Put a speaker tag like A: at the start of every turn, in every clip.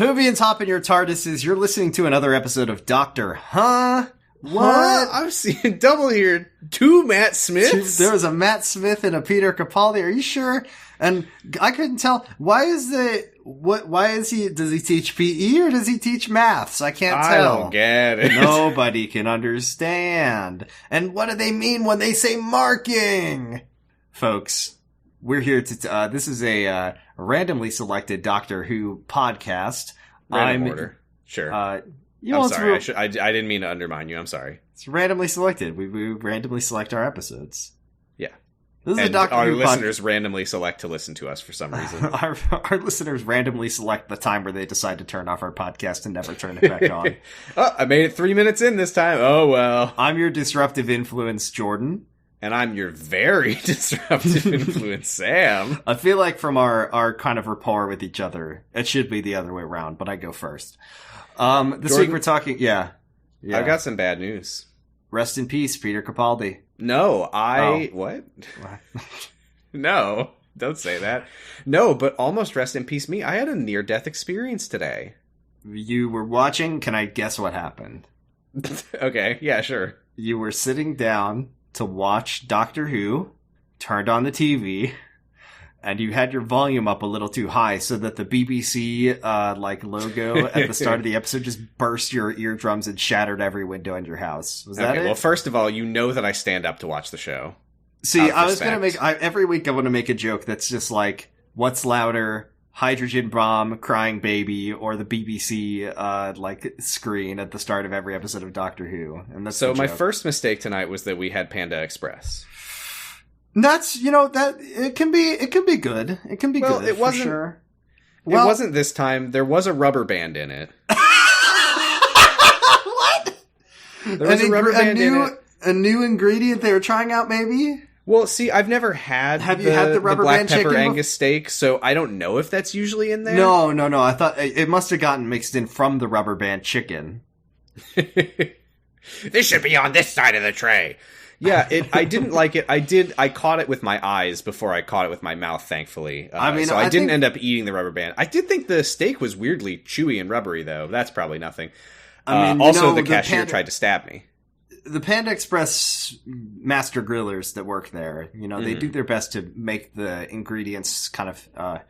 A: Whovians, hop in your TARDISes. You're listening to another episode of Doctor Huh? What?
B: I'm seeing double here. Two Matt Smiths?
A: There was a Matt Smith and a Peter Capaldi. Are you sure? And I couldn't tell. Why is does he teach PE or does he teach maths? I can't tell.
B: I don't get it.
A: Nobody can understand. And what do they mean when they say marking? Folks, we're here to, this is a randomly selected Doctor Who podcast.
B: Random order. Sure. I'm sorry. I didn't mean to undermine you. I'm sorry.
A: It's randomly selected. We randomly select our episodes.
B: Yeah.
A: This is
B: and
A: a Doctor
B: our
A: Who
B: randomly randomly select to listen to us for some reason.
A: Our listeners randomly select the time where they decide to turn off our podcast and never turn it back on.
B: Oh, I made it 3 minutes in this time. Oh, well.
A: I'm your disruptive influence, Jordan.
B: And I'm your very disruptive influence, Sam.
A: I feel like from our kind of rapport with each other, it should be the other way around, but I go first. This
B: Jordan,
A: week we're talking, yeah.
B: I've got some bad news.
A: Rest in peace, Peter Capaldi.
B: No, what? No, don't say that. No, but almost rest in peace me. I had a near-death experience today.
A: You were watching, can I guess what happened?
B: Okay, yeah, sure.
A: You were sitting down to watch Doctor Who, turned on the TV, and you had your volume up a little too high so that the BBC logo at the start of the episode just burst your eardrums and shattered every window in your house. Was that it?
B: Well, first of all, you know that I stand up to watch the show.
A: See, I was going to every week I want to make a joke that's just like, what's louder, hydrogen bomb, crying baby, or the BBC screen at the start of every episode of Doctor Who. And that's
B: so my first mistake tonight was that we had Panda Express.
A: That's, that it can be good. It can be good.
B: It wasn't,
A: for sure.
B: It wasn't this time. There was a rubber band in it.
A: What?
B: There was a rubber band in it.
A: A new ingredient they were trying out, maybe?
B: Well, see, I've never had the
A: rubber
B: black
A: band
B: pepper
A: chicken
B: Angus steak, so I don't know if that's usually in there.
A: No. I thought it must have gotten mixed in from the rubber band chicken.
B: This should be on this side of the tray. Yeah, I didn't like it. I caught it with my eyes before I caught it with my mouth, thankfully. I didn't end up eating the rubber band. I did think the steak was weirdly chewy and rubbery, though. That's probably nothing. The cashier tried to stab me.
A: The Panda Express master grillers that work there, they do their best to make the ingredients kind of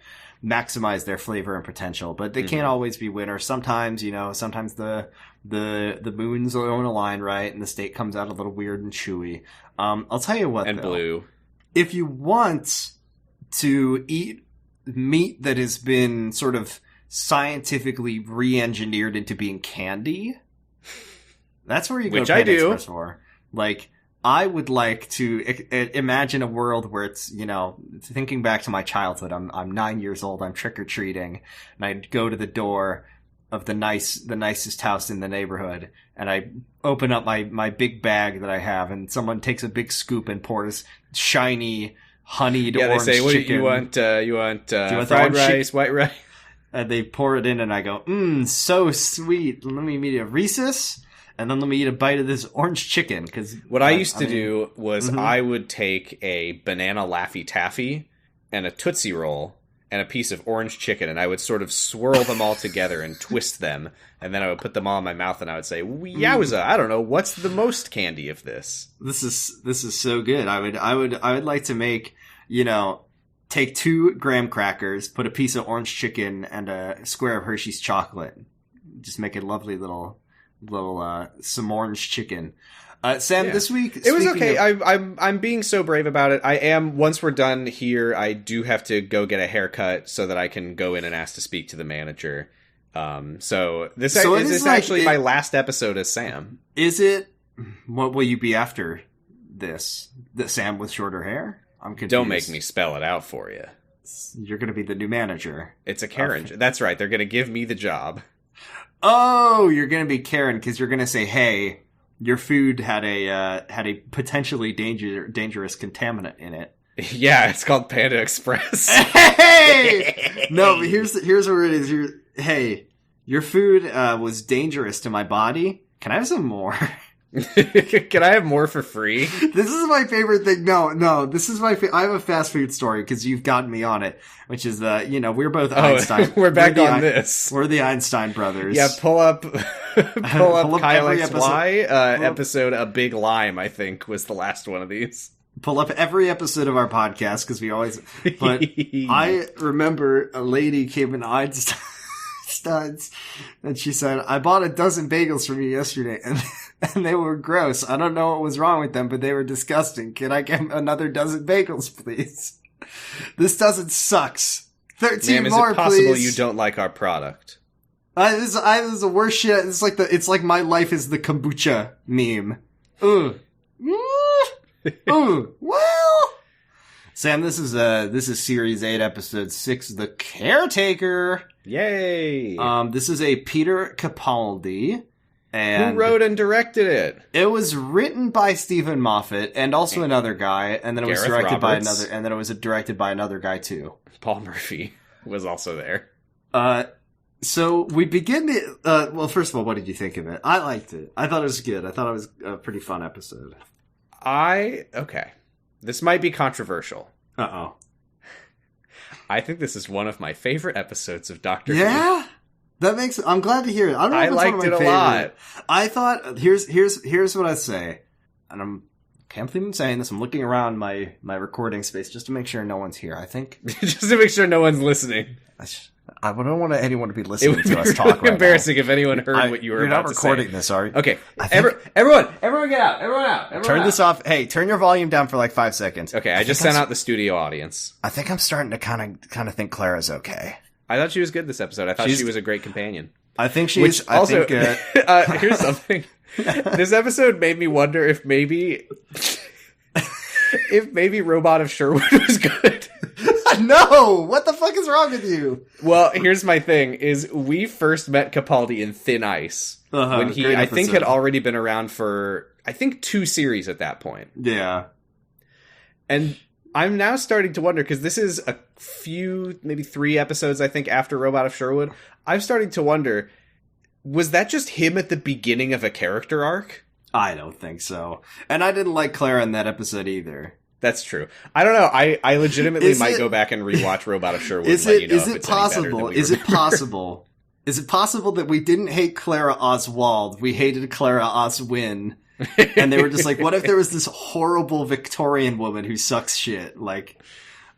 A: maximize their flavor and potential, but they can't always be winners. Sometimes, sometimes the moons don't align right, and the steak comes out a little weird and chewy. I'll tell you what,
B: and blue.
A: If you want to eat meat that has been sort of scientifically re-engineered into being candy, that's where you go to Panda Express for. Like, I would like to imagine a world where it's, thinking back to my childhood. I'm 9 years old. I'm trick-or-treating, and I'd go to the door of the nicest house in the neighborhood, and I open up my big bag that I have, and someone takes a big scoop and pours shiny, honeyed orange chicken.
B: Yeah, they say, you want fried rice, white rice?
A: And they pour it in, and I go, so sweet. Let me eat a Reese's. And then let me eat a bite of this orange chicken. Because
B: what I used to do was I would take a banana Laffy Taffy and a Tootsie Roll and a piece of orange chicken, and I would sort of swirl them all together and twist them, and then I would put them all in my mouth, and I would say, "Yowza! I don't know what's the most candy of this."
A: This is so good. I would like to make take 2 graham crackers, put a piece of orange chicken and a square of Hershey's chocolate, just make a lovely little some orange chicken. Sam, this week
B: it was okay. I'm being so brave about it. I am. Once we're done here, I do have to go get a haircut so that I can go in and ask to speak to the manager. So this is actually my last episode as Sam.
A: Is it? What will you be after this? The Sam with shorter hair? I'm confused.
B: Don't make me spell it out for you.
A: You're going to be the new manager.
B: It's a Karen. That's right. They're going to give me the job.
A: Oh, you're going to be Karen because you're going to say, "Hey, your food had a potentially dangerous contaminant in it."
B: Yeah, it's called Panda Express.
A: Hey! No, but here's where it is. Hey, your food was dangerous to my body. Can I have some more?
B: Can I have more for free?
A: This is my favorite thing. No, this is my I have a fast food story because you've gotten me on it, which is we're both Einstein.
B: We're back on this.
A: We're the Einstein brothers.
B: Yeah, pull up Kyle XY
A: episode.
B: episode A Big Lime, I think, was the last one of these.
A: Pull up every episode of our podcast because we always. But I remember a lady came in Einstein's and she said, "I bought a dozen bagels from you yesterday, and they were gross. I don't know what was wrong with them, but they were disgusting. Can I get another dozen bagels, please? This dozen sucks. 13
B: Ma'am,
A: more,
B: is it possible
A: please.
B: You don't like our product?"
A: This is the worst shit. It's like my life is the kombucha meme. Ugh. Ooh. Well, Sam, this is series 8, episode 6, The Caretaker.
B: Yay!
A: This is a Peter Capaldi. And
B: who wrote and directed it?
A: It was written by Stephen Moffat and also another guy, and then it was directed by another, and then it was directed by another guy too.
B: Paul Murphy was also there.
A: So we begin the, well, first of all, what did you think of it? I liked it. I thought it was good. I thought it was a pretty fun episode.
B: Okay. This might be controversial.
A: Uh-oh.
B: I think this is one of my favorite episodes of Doctor Who.
A: Yeah? I'm glad to hear it. I don't know if it's
B: liked
A: one of my
B: it a
A: favorite.
B: lot.
A: I thought, here's what I say. And can't believe I'm saying this. I'm looking around my recording space just to make sure no one's here. I think.
B: Just to make sure no one's listening.
A: I don't want anyone to be listening
B: to us
A: really
B: talk right embarrassing now. If anyone heard what you were about to say.
A: You're not recording this, are you?
B: Okay. Everyone get out. Everyone out.
A: Turn this off. Hey, turn your volume down for like 5 seconds.
B: Okay, I just sent out the studio audience.
A: I think I'm starting to kind of think Clara's okay.
B: I thought she was good this episode. I thought she was a great companion.
A: I think she's...
B: Here's something. This episode made me wonder if maybe Robot of Sherwood was good.
A: No! What the fuck is wrong with you?
B: Well, here's my thing, is we first met Capaldi in Thin Ice. When he, I think, had already been around for, 2 series at that point.
A: Yeah.
B: And I'm now starting to wonder, because this is a few, maybe 3 episodes, I think, after Robot of Sherwood. I'm starting to wonder, was that just him at the beginning of a character arc?
A: I don't think so. And I didn't like Clara in that episode either.
B: That's true. I don't know. I legitimately might go back and rewatch Robot of Sherwood. Is it
A: possible? Is it possible? Is it possible that we didn't hate Clara Oswald? We hated Clara Oswin. And they were just like, what if there was this horrible Victorian woman who sucks shit? Like,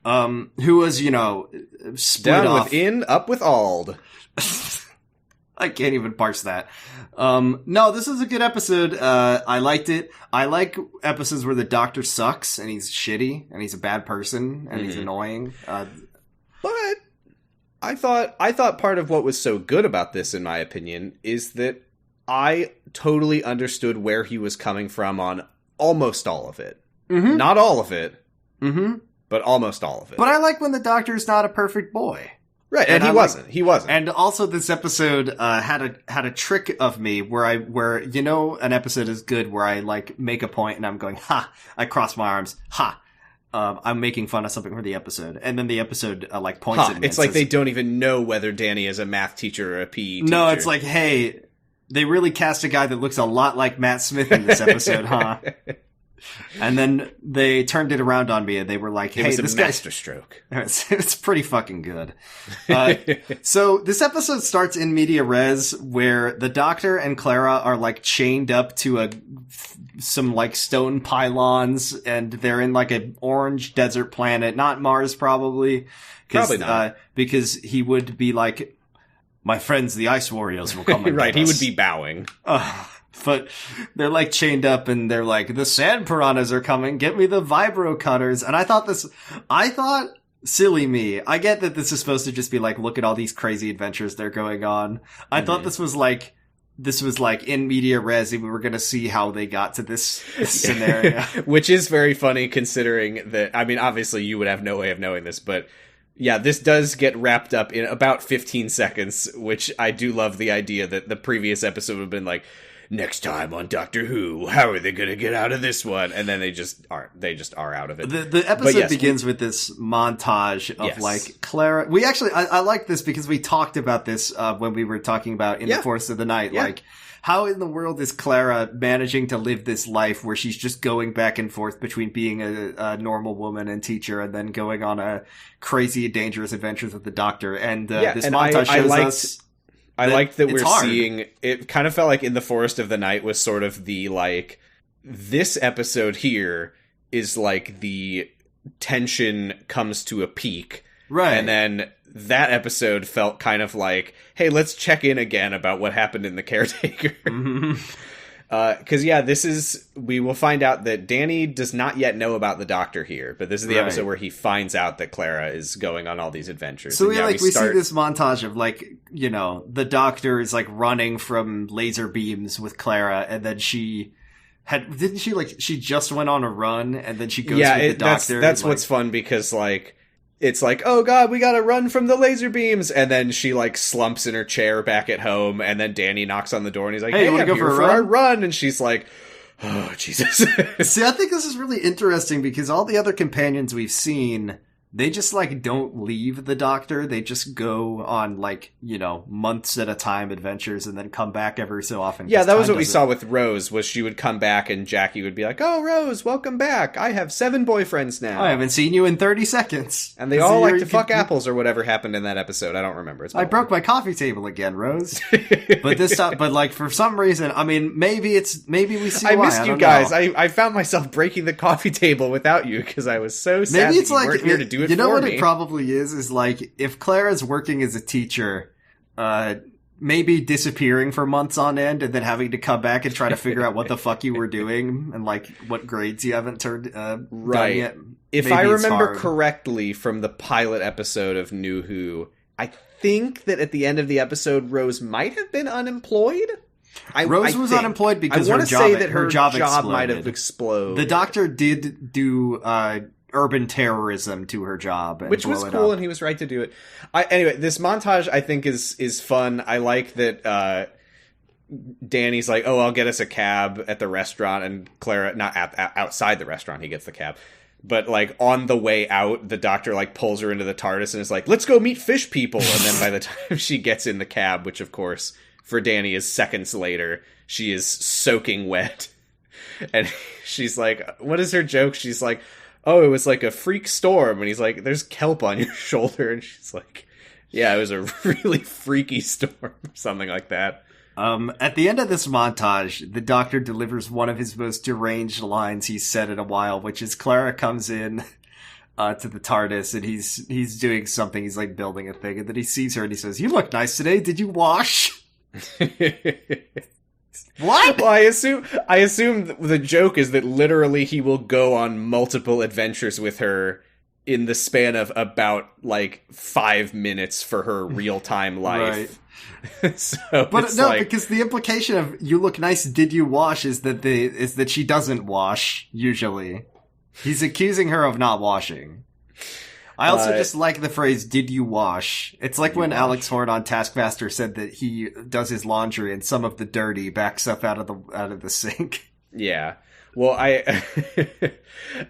A: who was, split
B: down
A: off.
B: With in, up with ald.
A: I can't even parse that. No, this is a good episode. I liked it. I like episodes where the Doctor sucks and he's shitty and he's a bad person and he's annoying.
B: But I thought part of what was so good about this, in my opinion, is that I totally understood where he was coming from on almost all of it. Mm-hmm. Not all of it, but almost all of it.
A: But I like when the Doctor's not a perfect boy.
B: Right, and he wasn't.
A: And also this episode had a trick of me where an episode is good where I like make a point and I'm going, ha, I cross my arms, ha. I'm making fun of something for the episode. And then the episode points at me.
B: It's like says, they don't even know whether Danny is a math teacher or a PE teacher.
A: No, it's like, hey, they really cast a guy that looks a lot like Matt Smith in this episode, huh? And then they turned it around on me and they were like, hey, this guy's
B: masterstroke.
A: It's pretty fucking good. So this episode starts in media res where the Doctor and Clara are like chained up to some like stone pylons and they're in like an orange desert planet, not Mars probably.
B: Probably not.
A: Because he would be like, my friends, the Ice Warriors will come and
B: right,
A: get us.
B: He would be bowing.
A: But they're like chained up and they're like, the sand piranhas are coming, get me the vibro cutters. And I thought, silly me, I get that this is supposed to just be like, look at all these crazy adventures they're going on. I thought this was like in media res, we were going to see how they got to this scenario.
B: Which is very funny considering that, I mean, obviously you would have no way of knowing this, but yeah, this does get wrapped up in about 15 seconds, which I do love the idea that the previous episode would have been like, next time on Doctor Who, how are they going to get out of this one? And then they just are out of it.
A: The episode begins with this montage of like Clara. We actually, I like this because we talked about this when we were talking about In the Forest of the Night. Yeah. Like, how in the world is Clara managing to live this life where she's just going back and forth between being a normal woman and teacher and then going on a crazy, dangerous adventures with the Doctor? And this montage shows us.
B: I liked that we're seeing, it kind of felt like In the Forest of the Night was sort of the, like, this episode here is like the tension comes to a peak.
A: Right.
B: And then that episode felt kind of like, hey, let's check in again about what happened in the Caretaker.
A: Mm-hmm.
B: We will find out that Danny does not yet know about the Doctor here, but this is the episode where he finds out that Clara is going on all these adventures.
A: So we see this montage of, like, you know, the Doctor is, like, running from laser beams with Clara, and then she just went on a run, and then she goes with the Doctor.
B: That's what's fun, because, like, it's like, oh god, we gotta run from the laser beams, and then she, like, slumps in her chair back at home, and then Danny knocks on the door, and he's like, hey, I'm here for our run, and she's like, oh, Jesus.
A: See, I think this is really interesting, because all the other companions we've seen, they just, like, don't leave the Doctor. They just go on, like, you know, months at a time adventures and then come back every so often.
B: Yeah, that was what we saw with Rose, was she would come back and Jackie would be like, oh, Rose, welcome back. I have 7 boyfriends now.
A: I haven't seen you in 30 seconds.
B: And they all like to fuck apples or whatever happened in that episode. I don't remember.
A: I broke my coffee table again, Rose. But this time, but, like, for some reason, I mean, maybe we see why.
B: I missed you guys. I found myself breaking the coffee table without you because I was so sad
A: maybe it's
B: that you
A: like,
B: weren't here to do it for me.
A: You know what it probably is like, if Clara's working as a teacher, maybe disappearing for months on end and then having to come back and try to figure out what the fuck you were doing and, like, what grades you haven't turned done yet.
B: If I remember correctly from the pilot episode of New Who, I think that at the end of the episode, Rose might have been unemployed.
A: Rose was unemployed because her job
B: might have exploded.
A: The Doctor did do urban terrorism to her job,
B: which was cool, and he was right to do it. Anyway, this montage I think is fun. I like that Danny's like, "Oh, I'll get us a cab at the restaurant," and Clara, not outside the restaurant, he gets the cab. But, like, on the way out, the Doctor, like, pulls her into the TARDIS and is like, let's go meet fish people. And then by the time she gets in the cab, which, of course, for Danny is seconds later, she is soaking wet. And she's like, what is her joke? She's like, oh, it was like a freak storm. And he's like, there's kelp on your shoulder. And she's like, yeah, it was a really freaky storm, or something like that.
A: At the end of this montage, the Doctor delivers one of his most deranged lines he's said in a while, which is Clara comes in to the TARDIS and he's doing something. He's, like, building a thing, and then he sees her and he says, "You look nice today. Did you wash?" What?
B: Well, I assume the joke is that literally he will go on multiple adventures with her in the span of about, like, 5 minutes for her real-time life.
A: Right. But no, because the implication of "you look nice, did you wash" is that she doesn't wash, usually. He's accusing her of not washing. I also just like the phrase "did you wash." It's like when Alex Horn on Taskmaster said that he does his laundry and some of the dirty backs up out of the sink.
B: Yeah. Well,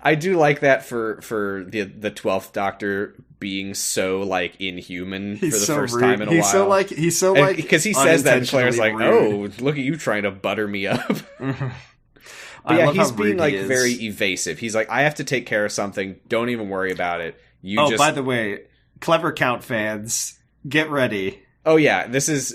B: I do like that for the 12th Doctor being so, like, inhuman for the first time in a while.
A: He's so
B: because he says that and Claire's like, rude. "Oh, look at you trying to butter me up." But yeah, he's being, like, very evasive. He's like, "I have to take care of something. Don't even worry about it.
A: By the way, Clever Count fans, get ready."
B: Oh yeah,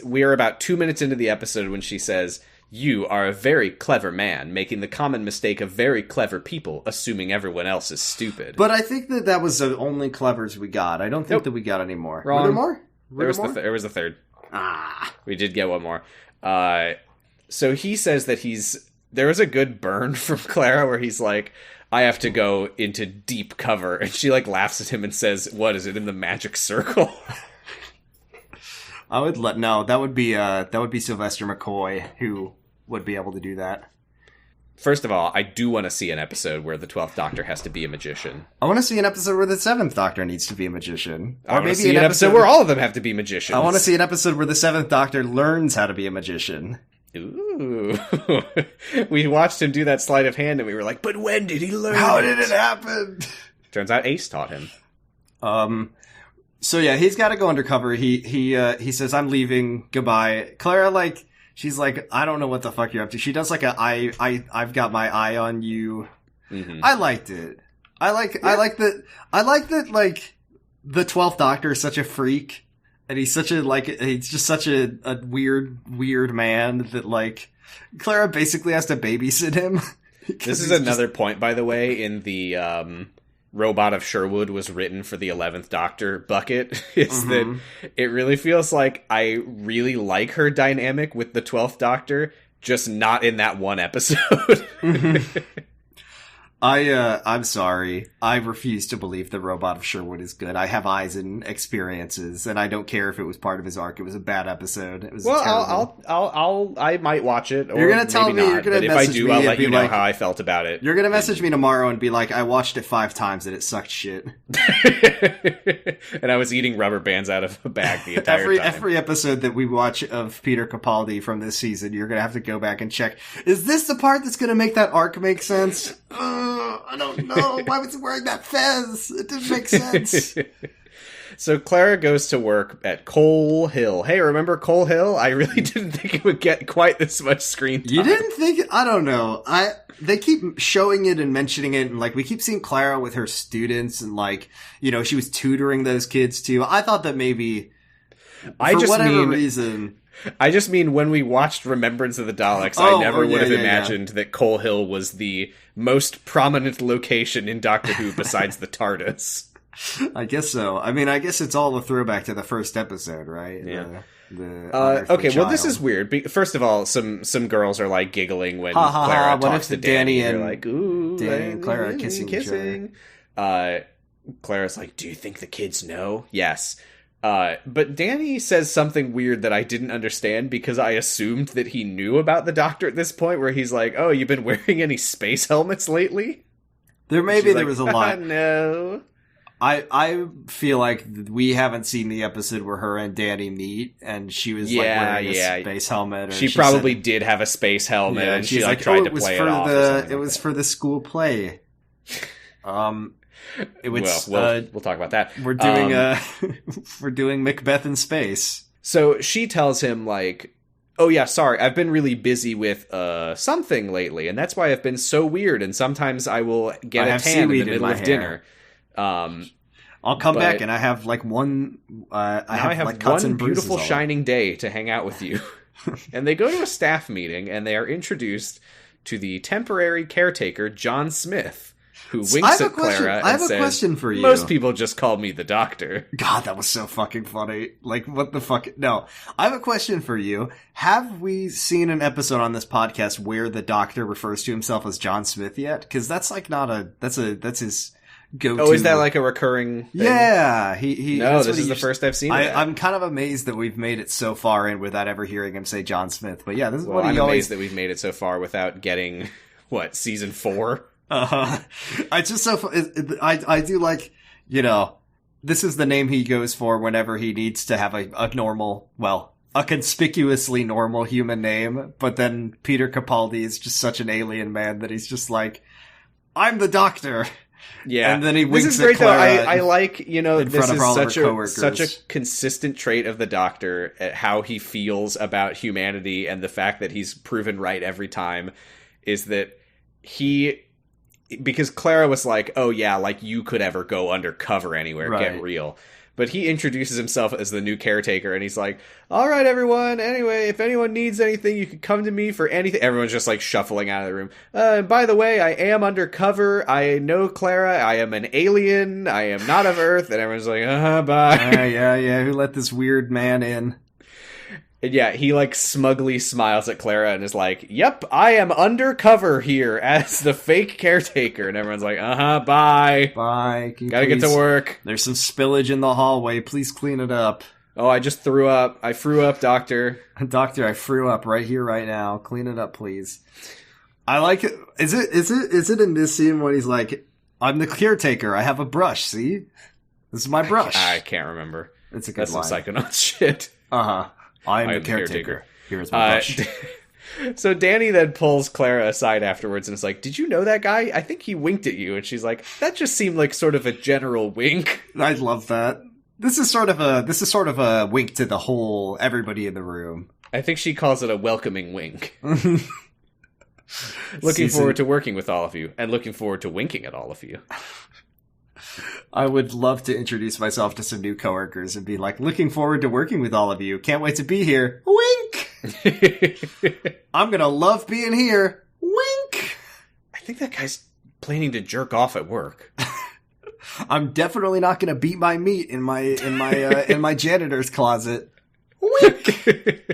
B: we are about 2 minutes into the episode when she says, "You are a very clever man, making the common mistake of very clever people, assuming everyone else is stupid."
A: But I think that was the only clevers we got. I don't think that we got any more.
B: Wrong.
A: Were there more?
B: There was a third.
A: Ah.
B: We did get one more. So he says that there was a good burn from Clara where he's like, "I have to go into deep cover." And she, like, laughs at him and says, "What, is it in the magic circle?"
A: that would be Sylvester McCoy who would be able to do that.
B: First of all, I do want to see an episode where the 12th Doctor has to be a magician.
A: I want to see an episode where the 7th Doctor needs to be a magician.
B: Or maybe see an episode where all of them have to be magicians.
A: I want to see an episode where the 7th Doctor learns how to be a magician.
B: Ooh. We watched him do that sleight of hand and we were like, but when did he learn?
A: How did it happen?
B: Turns out Ace taught him.
A: So yeah, he's got to go undercover. He says, I'm leaving. Goodbye. Clara, like, she's like, I don't know what the fuck you're up to. She does like I've got my eye on you. Mm-hmm. I liked it. I like that, like, the 12th Doctor is such a freak. And he's such a, like, he's just such a weird man that, like, Clara basically has to babysit him.
B: This is another point, by the way, in the, Robot of Sherwood was written for the 11th Doctor bucket, is that it really feels like I really like her dynamic with the 12th Doctor, just not in that one episode.
A: I'm sorry. I refuse to believe the Robot of Sherwood is good. I have eyes and experiences, and I don't care if it was part of his arc. It was a bad episode. It was terrible.
B: I might watch it. Or
A: you're gonna tell me.
B: Not,
A: you're gonna
B: but
A: message
B: if I do,
A: me
B: I'll let
A: be
B: you know
A: like,
B: how I felt about it.
A: You're gonna message me tomorrow and be like, I watched it 5 times and it sucked shit.
B: And I was eating rubber bands out of a bag the entire time.
A: Every episode that we watch of Peter Capaldi from this season, you're gonna have to go back and check. Is this the part that's gonna make that arc make sense? I don't know. Why was he wearing that fez? It didn't make sense.
B: So Clara goes to work at Coal Hill. Hey, remember Coal Hill? I really didn't think it would get quite this much screen time.
A: You didn't think it? I don't know. They keep showing it and mentioning it, and, like, we keep seeing Clara with her students, and, like, you know, she was tutoring those kids too. I thought that maybe, reason.
B: I just mean when we watched Remembrance of the Daleks, I never would have imagined that Coal Hill was the most prominent location in Doctor Who besides the TARDIS.
A: I guess so. I mean, I guess it's all a throwback to the first episode, right?
B: Yeah. Okay, well, this is weird. First of all, some girls are, like, giggling when Clara talks to Danny, and they're like, ooh,
A: Danny and Clara kissing each other.
B: Clara's like, do you think the kids know? Yes. But Danny says something weird that I didn't understand because I assumed that he knew about the Doctor at this point, where he's like, oh, you've been wearing any space helmets lately?
A: There was a lot.
B: No.
A: I feel like we haven't seen the episode where her and Danny meet, and she was wearing a space helmet. Or
B: she probably did have a space helmet, and she like tried to play it off.
A: It was for the school play. It was.
B: We'll talk about that.
A: We're doing we're doing Macbeth in space.
B: So she tells him, like, oh yeah, sorry, I've been really busy with something lately, and that's why I've been so weird. And sometimes I will get a tan in the middle of dinner.
A: I'll come back and I have like one. I have like
B: one beautiful shining day to hang out with you. And they go to a staff meeting, and they are introduced to the temporary caretaker, John Smith, who winks at Clara and says,
A: question for you.
B: Most people just call me the Doctor.
A: God, that was so fucking funny. Like, what the fuck? No, I have a question for you. Have we seen an episode on this podcast where the Doctor refers to himself as John Smith yet? Because that's like not that's his go-to.
B: Oh, is that like a recurring thing?
A: Yeah. He
B: no, this is the first I've seen it.
A: I'm kind of amazed that we've made it so far in without ever hearing him say John Smith. But yeah, this is what he
B: I'm
A: always...
B: amazed that we've made it so far without getting, season 4?
A: I just I do like, you know, this is the name he goes for whenever he needs to have a normal, a conspicuously normal human name, but then Peter Capaldi is just such an alien man that he's just like, I'm the Doctor.
B: Yeah,
A: and then he winks
B: this is great,
A: at Clara.
B: Though. I like, you know, this is such a consistent trait of the Doctor at how he feels about humanity, and the fact that he's proven right every time is that because Clara was like, oh yeah, like you could ever go undercover anywhere, right. Get real. But he introduces himself as the new caretaker, and he's like, all right, everyone, anyway, if anyone needs anything, you can come to me for anything. Everyone's just, like, shuffling out of the room. And by the way, I am undercover. I know Clara. I am an alien. I am not of Earth. And everyone's like, bye.
A: Yeah. Who let this weird man in?
B: And yeah, he, like, smugly smiles at Clara and is like, yep, I am undercover here as the fake caretaker. And everyone's like, bye.
A: Bye.
B: Gotta get to work.
A: There's some spillage in the hallway. Please clean it up.
B: Oh, I just threw up. I threw up, Doctor.
A: Doctor, I threw up right here, right now. Clean it up, please. I like it. Is it in this scene when he's like, I'm the caretaker. I have a brush, see? This is my brush.
B: I can't remember.
A: It's a good line.
B: That's some Psychonauts shit.
A: I am the caretaker. Here's my brush.
B: So Danny then pulls Clara aside afterwards and is like, did you know that guy? I think he winked at you. And she's like, that just seemed like sort of a general wink.
A: I love that. This is sort of a wink to the whole everybody in the room.
B: I think she calls it a welcoming wink. Looking forward to working with all of you, and looking forward to winking at all of you.
A: I would love to introduce myself to some new coworkers and be like, looking forward to working with all of you. Can't wait to be here. Wink! I'm gonna love being here. Wink!
B: I think that guy's planning to jerk off at work.
A: I'm definitely not gonna beat my meat in my janitor's closet. Wink!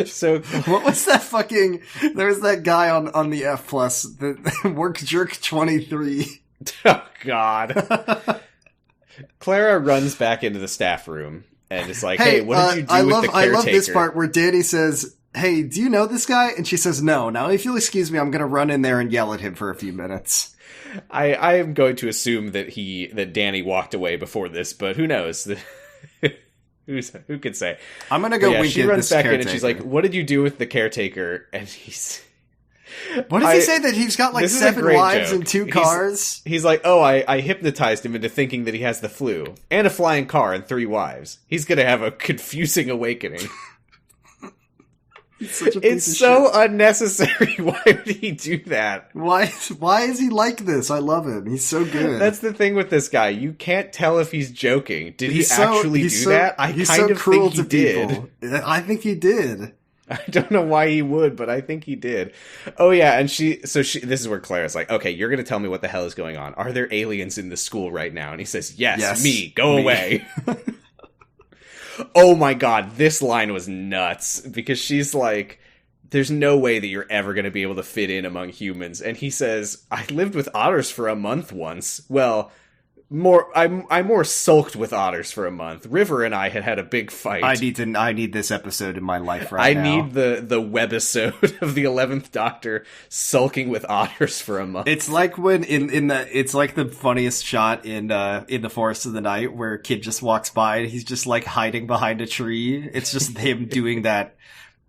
B: So
A: what was that fucking... There was that guy on the F+, the Work Jerk 23.
B: Oh, God. Clara runs back into the staff room and is like, hey, what did you do with the caretaker?
A: I love this part where Danny says, hey, do you know this guy? And she says, no. Now, if you'll excuse me, I'm going to run in there and yell at him for a few minutes.
B: I am going to assume that Danny walked away before this, but who knows? Who can say?
A: I'm going to go wink
B: she
A: at
B: runs
A: this
B: back
A: caretaker.
B: in and she's like, what did you do with the caretaker? And he's...
A: What does he say? That he's got like 7 wives and 2 cars?
B: He's like, oh, I hypnotized him into thinking that he has the flu. And a flying car and 3 wives. He's gonna have a confusing awakening. It's so unnecessary. Why would he do that?
A: Why is he like this? I love him. He's so good.
B: That's the thing with this guy. You can't tell if he's joking. Did he actually do that? I kind of think he did.
A: I think he did.
B: I don't know why he would, but I think he did. Oh yeah, and this is where Clara's like, okay, you're gonna tell me what the hell is going on. Are there aliens in the school right now? And he says, yes. Me. Go away. Oh my God, this line was nuts, because she's like, there's no way that you're ever going to be able to fit in among humans. And he says, I lived with otters for a month once. Well, I more sulked with otters for a month. River and I had a big fight.
A: I need this episode in my life right now.
B: I need the webisode of the 11th Doctor sulking with otters for a month.
A: It's like when it's like the funniest shot in the Forest of the Night where a kid just walks by and he's just like hiding behind a tree. It's just him doing that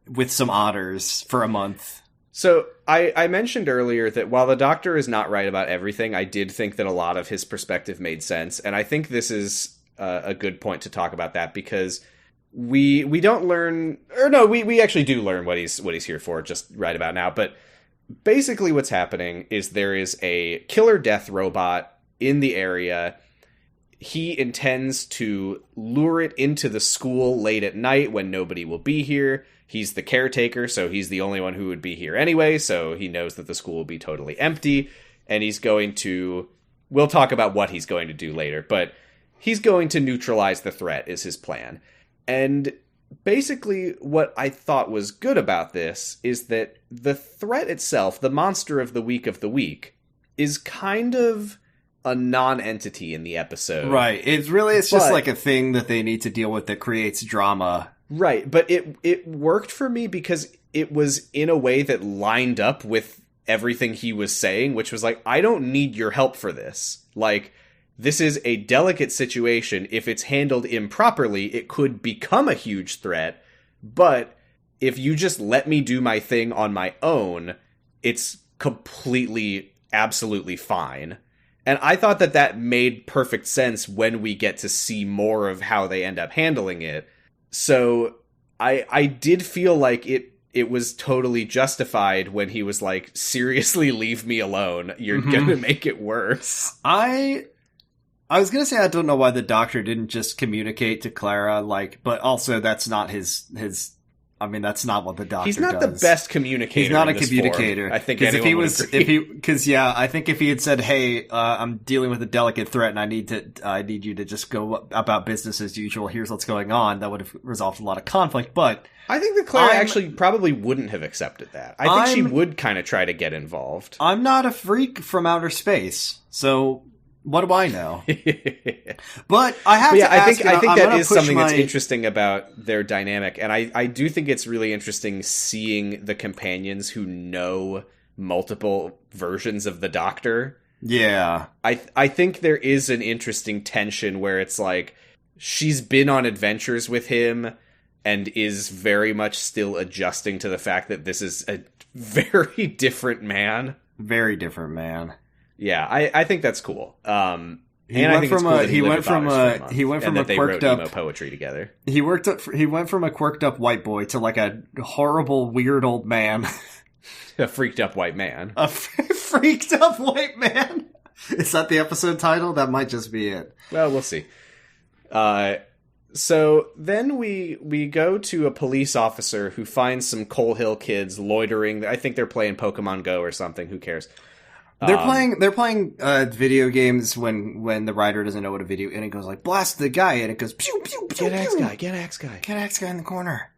A: with some otters for a month.
B: So, I mentioned earlier that while the Doctor is not right about everything, I did think that a lot of his perspective made sense, and I think this is a good point to talk about that, because we don't learn... Or no, we actually do learn what he's here for just right about now, but basically what's happening is there is a killer death robot in the area. He intends to lure it into the school late at night when nobody will be here. He's the caretaker, so he's the only one who would be here anyway, so he knows that the school will be totally empty, and he's going to... We'll talk about what he's going to do later, but he's going to neutralize the threat is his plan. And basically what I thought was good about this is that the threat itself, the monster of the week, is kind of a non-entity in the episode.
A: Right. It's just like a thing that they need to deal with that creates drama.
B: Right, but it worked for me because it was in a way that lined up with everything he was saying, which was like, I don't need your help for this. Like, this is a delicate situation. If it's handled improperly, it could become a huge threat. But if you just let me do my thing on my own, it's completely, absolutely fine. And I thought that made perfect sense when we get to see more of how they end up handling it. So I did feel like it was totally justified when he was like, seriously, leave me alone. You're gonna make it worse.
A: I was gonna say I don't know why the Doctor didn't just communicate to Clara, but also that's not his I mean, that's not what the Doctor does.
B: He's not the best communicator.
A: He's not a communicator.
B: I think anyone would agree.
A: I think if he had said, "Hey, I'm dealing with a delicate threat, and I need you to just go about business as usual. Here's what's going on," that would have resolved a lot of conflict. But
B: I think that Clara actually probably wouldn't have accepted that. I think she would kind of try to get involved.
A: I'm not a freak from outer space, so what do I know? But I have to ask.
B: I think that is something that's interesting about their dynamic, and I do think it's really interesting seeing the companions who know multiple versions of the Doctor.
A: Yeah,
B: I think there is an interesting tension where it's like she's been on adventures with him, and is very much still adjusting to the fact that this is a very different man.
A: Very different man.
B: Yeah, I think that's cool.
A: He went from a quirked up
B: emo poetry together.
A: He went from a quirked up white boy to like a horrible weird old man.
B: A freaked up white man.
A: A freaked up white man. Is that the episode title? That might just be it.
B: Well, we'll see. So then we go to a police officer who finds some Coal Hill kids loitering. I think they're playing Pokemon Go or something. Who cares?
A: They're playing video games when the writer doesn't know what a video, and it goes like blast the guy, and it goes pew pew pew.
B: Get axe guy
A: in the corner.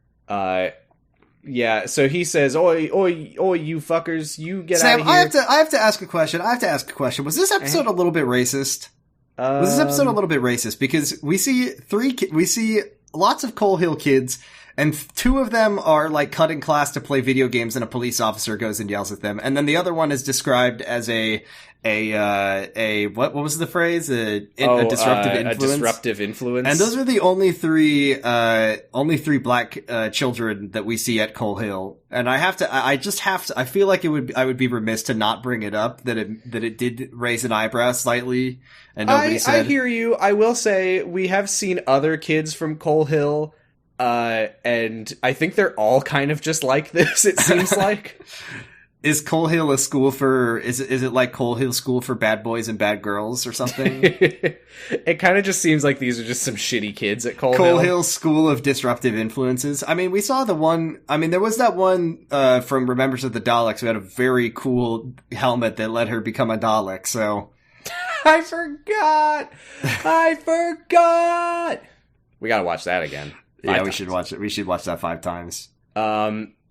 B: Yeah. So he says, "Oi, you fuckers, you get out of here."
A: I have to ask a question. Was this episode a little bit racist? Was this episode a little bit racist? Because we see lots of Coal Hill kids. And 2 of them are like cutting class to play video games, and a police officer goes and yells at them. And then the other one is described as a what was the phrase? A disruptive influence.
B: A disruptive influence.
A: And those are the only three black children that we see at Coal Hill. And I feel like I would be remiss to not bring it up that it did raise an eyebrow slightly. And nobody said.
B: I hear you. I will say we have seen other kids from Coal Hill. And I think they're all kind of just like this, it seems like.
A: Is Coal Hill a school for, is it like Coal Hill School for bad boys and bad girls or something?
B: It kind of just seems like these are just some shitty kids at Coal Hill.
A: Coal Hill School of Disruptive Influences. I mean, we saw there was that one, from Remembrance of the Daleks who had a very cool helmet that let her become a Dalek, so.
B: I forgot! We gotta watch that again.
A: Yeah, we should watch it. We should watch that 5 times.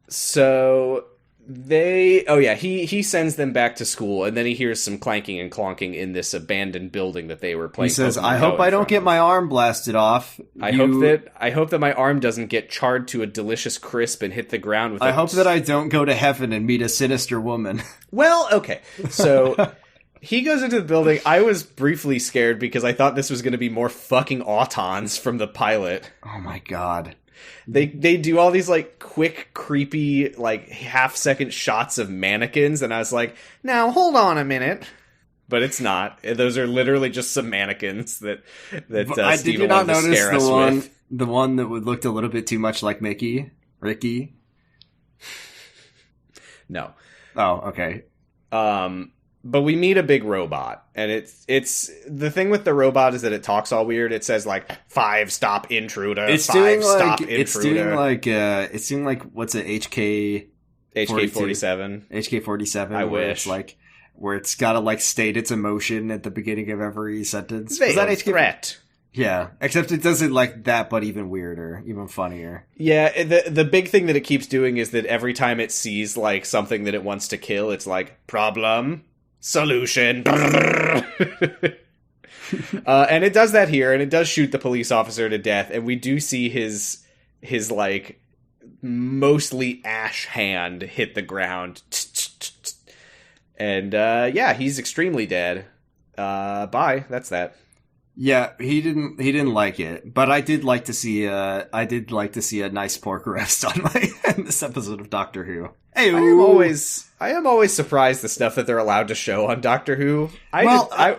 B: So he sends them back to school, and then he hears some clanking and clonking in this abandoned building that they were playing.
A: He says, "I hope I don't get my arm blasted off.
B: I hope that my arm doesn't get charred to a delicious crisp and hit the ground with."
A: I hope that I don't go to heaven and meet a sinister woman."
B: Well, okay, so. He goes into the building. I was briefly scared because I thought this was going to be more fucking autons from the pilot.
A: Oh my god.
B: They do all these like quick, creepy, like half-second shots of mannequins, and I was like, now hold on a minute. But it's not. Those are literally just some mannequins that Steven wanted to scare us with.
A: The one that looked a little bit too much like Ricky?
B: No.
A: Oh, okay.
B: But we meet a big robot, and it's the thing with the robot is that it talks all weird. It says like 5-stop intruder. It's doing
A: like what's it?
B: HK-47.
A: HK-47.
B: I wish.
A: It's like where it's got to like state its emotion at the beginning of every sentence.
B: Is that HK threat?
A: Yeah, except it does it like that, but even weirder, even funnier.
B: Yeah, the big thing that it keeps doing is that every time it sees like something that it wants to kill, it's like problem. Solution. And it does that here, and it does shoot the police officer to death, and we do see his like mostly ash hand hit the ground. And he's extremely dead. Bye. That's that.
A: Yeah, he didn't like it, but I did like to see a nice pork roast on in this episode of Doctor Who. Hey,
B: I am always surprised the stuff that they're allowed to show on Doctor Who. A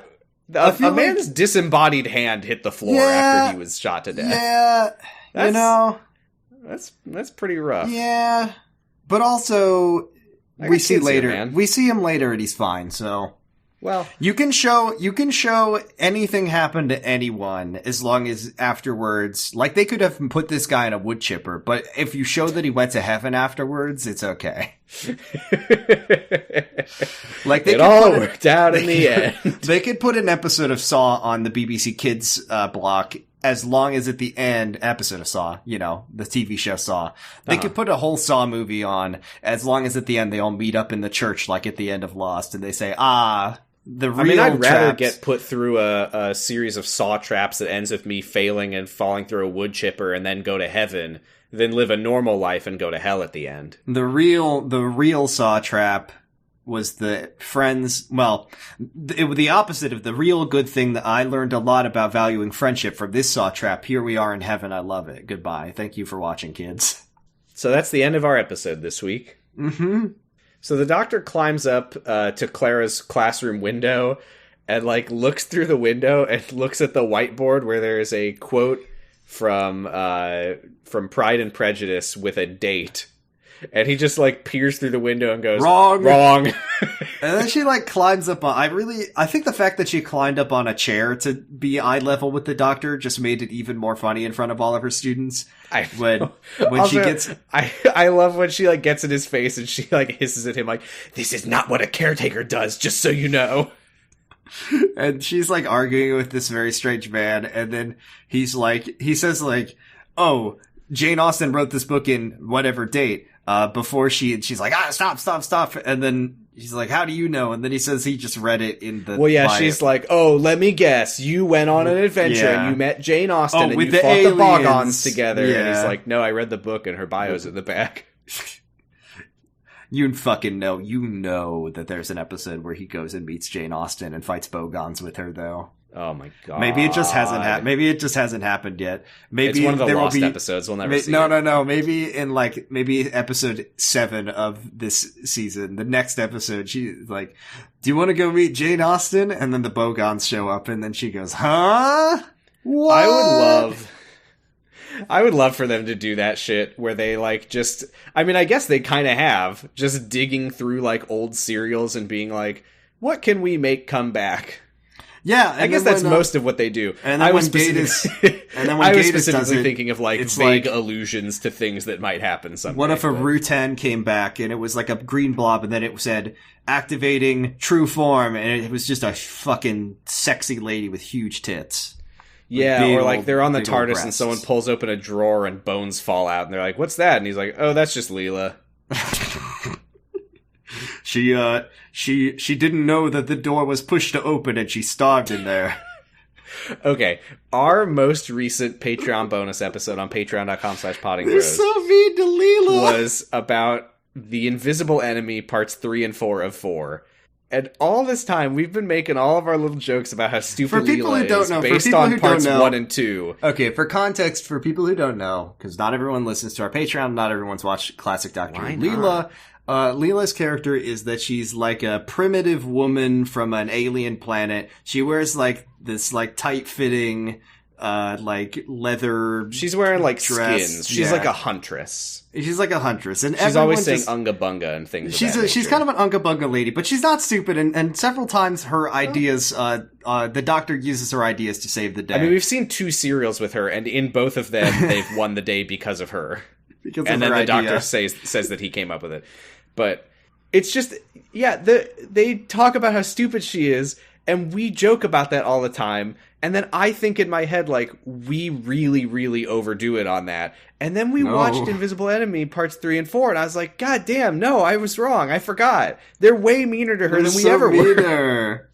B: man's disembodied hand hit the floor after he was shot to death.
A: Yeah,
B: that's pretty rough.
A: Yeah, but also we see him later and he's fine. So.
B: Well,
A: you can show anything happen to anyone as long as afterwards, like they could have put this guy in a wood chipper, but if you show that he went to heaven afterwards, it's okay. Like
B: it all worked out in the end.
A: They could put an episode of Saw on the BBC Kids block as long as at the end, episode of Saw, the TV show Saw. They could put a whole Saw movie on as long as at the end they all meet up in the church like at the end of Lost and they say, I'd
B: rather get put through a series of saw traps that ends with me failing and falling through a wood chipper and then go to heaven than live a normal life and go to hell at the end.
A: The real saw trap was the friends. Well, it was the opposite of the real good thing that I learned a lot about valuing friendship from this saw trap. Here we are in heaven. I love it. Goodbye. Thank you for watching, kids.
B: So that's the end of our episode this week.
A: Mm-hmm.
B: So the Doctor climbs up to Clara's classroom window and, like, looks through the window and looks at the whiteboard where there is a quote from Pride and Prejudice with a date. And he just, like, peers through the window and goes, Wrong!
A: And then she, like, climbs up on... I think the fact that she climbed up on a chair to be eye level with the Doctor just made it even more funny in front of all of her students. When also, she gets...
B: I love when she, like, gets in his face and she, like, hisses at him, like, this is not what a caretaker does, just so you know.
A: And she's, like, arguing with this very strange man, and then he says, like, oh, Jane Austen wrote this book in whatever date. Before she's like, stop. And then he's like, how do you know? And then he says he just read it in the...
B: Well, yeah, she's like, oh, let me guess. You went on an adventure and you met Jane Austen and you fought
A: aliens.
B: the Bogons together.
A: Yeah.
B: And he's like, no, I read the book and her bio's at the back.
A: You fucking know. You know that there's an episode where he goes and meets Jane Austen and fights Bogons with her, though.
B: Oh my god.
A: Maybe it just hasn't happened. Maybe it just hasn't happened yet. Maybe
B: it's one of the lost episodes. We'll never see.
A: No. Maybe in maybe episode 7 of this season, the next episode, she's like, "Do you want to go meet Jane Austen?" And then the Bogons show up, and then she goes, "Huh? What?"
B: I would love for them to do that shit where they like just. I mean, I guess they kind of have just digging through like old serials and being like, "What can we make come back?"
A: Yeah,
B: I guess that's most of what they do.
A: And then when
B: specifically thinking of like vague allusions to things that might happen someday.
A: What if a Rutan came back and it was like a green blob and then it said activating true form and it was just a fucking sexy lady with huge tits.
B: Yeah, or like they're on the TARDIS and someone pulls open a drawer and bones fall out and they're like, "What's that?" And he's like, "Oh, that's just Leela."
A: She didn't know that the door was pushed to open and she starved in there.
B: Okay, our most recent Patreon bonus episode on patreon.com/pottingbros
A: They're so mean to Leela.
B: Was about The Invisible Enemy parts 3 and 4 of 4. And all this time, we've been making all of our little jokes about how stupid Leela is based on parts 1 and 2.
A: Okay, for context, for people who don't know, because not everyone listens to our Patreon, not everyone's watched Classic Doctor. Leela's character is that she's like a primitive woman from an alien planet. She wears like this like tight-fitting like leather.
B: She's wearing like
A: dress.
B: Skins. She's like a huntress.
A: She's like a huntress, and
B: she's always saying "unga bunga" and things.
A: She's kind of an unga bunga lady, but she's not stupid. And several times her ideas, the Doctor uses her ideas to save the day.
B: I mean, we've seen 2 serials with her, and in both of them, they've won the day because of her. And then the Doctor says that he came up with it. But it's just, yeah, they talk about how stupid she is, and we joke about that all the time. And then I think in my head, like, we really, really overdo it on that. And then we watched Invisible Enemy parts 3 and 4, and I was like, God damn, no, I was wrong. I forgot. They're way meaner to her than we ever were.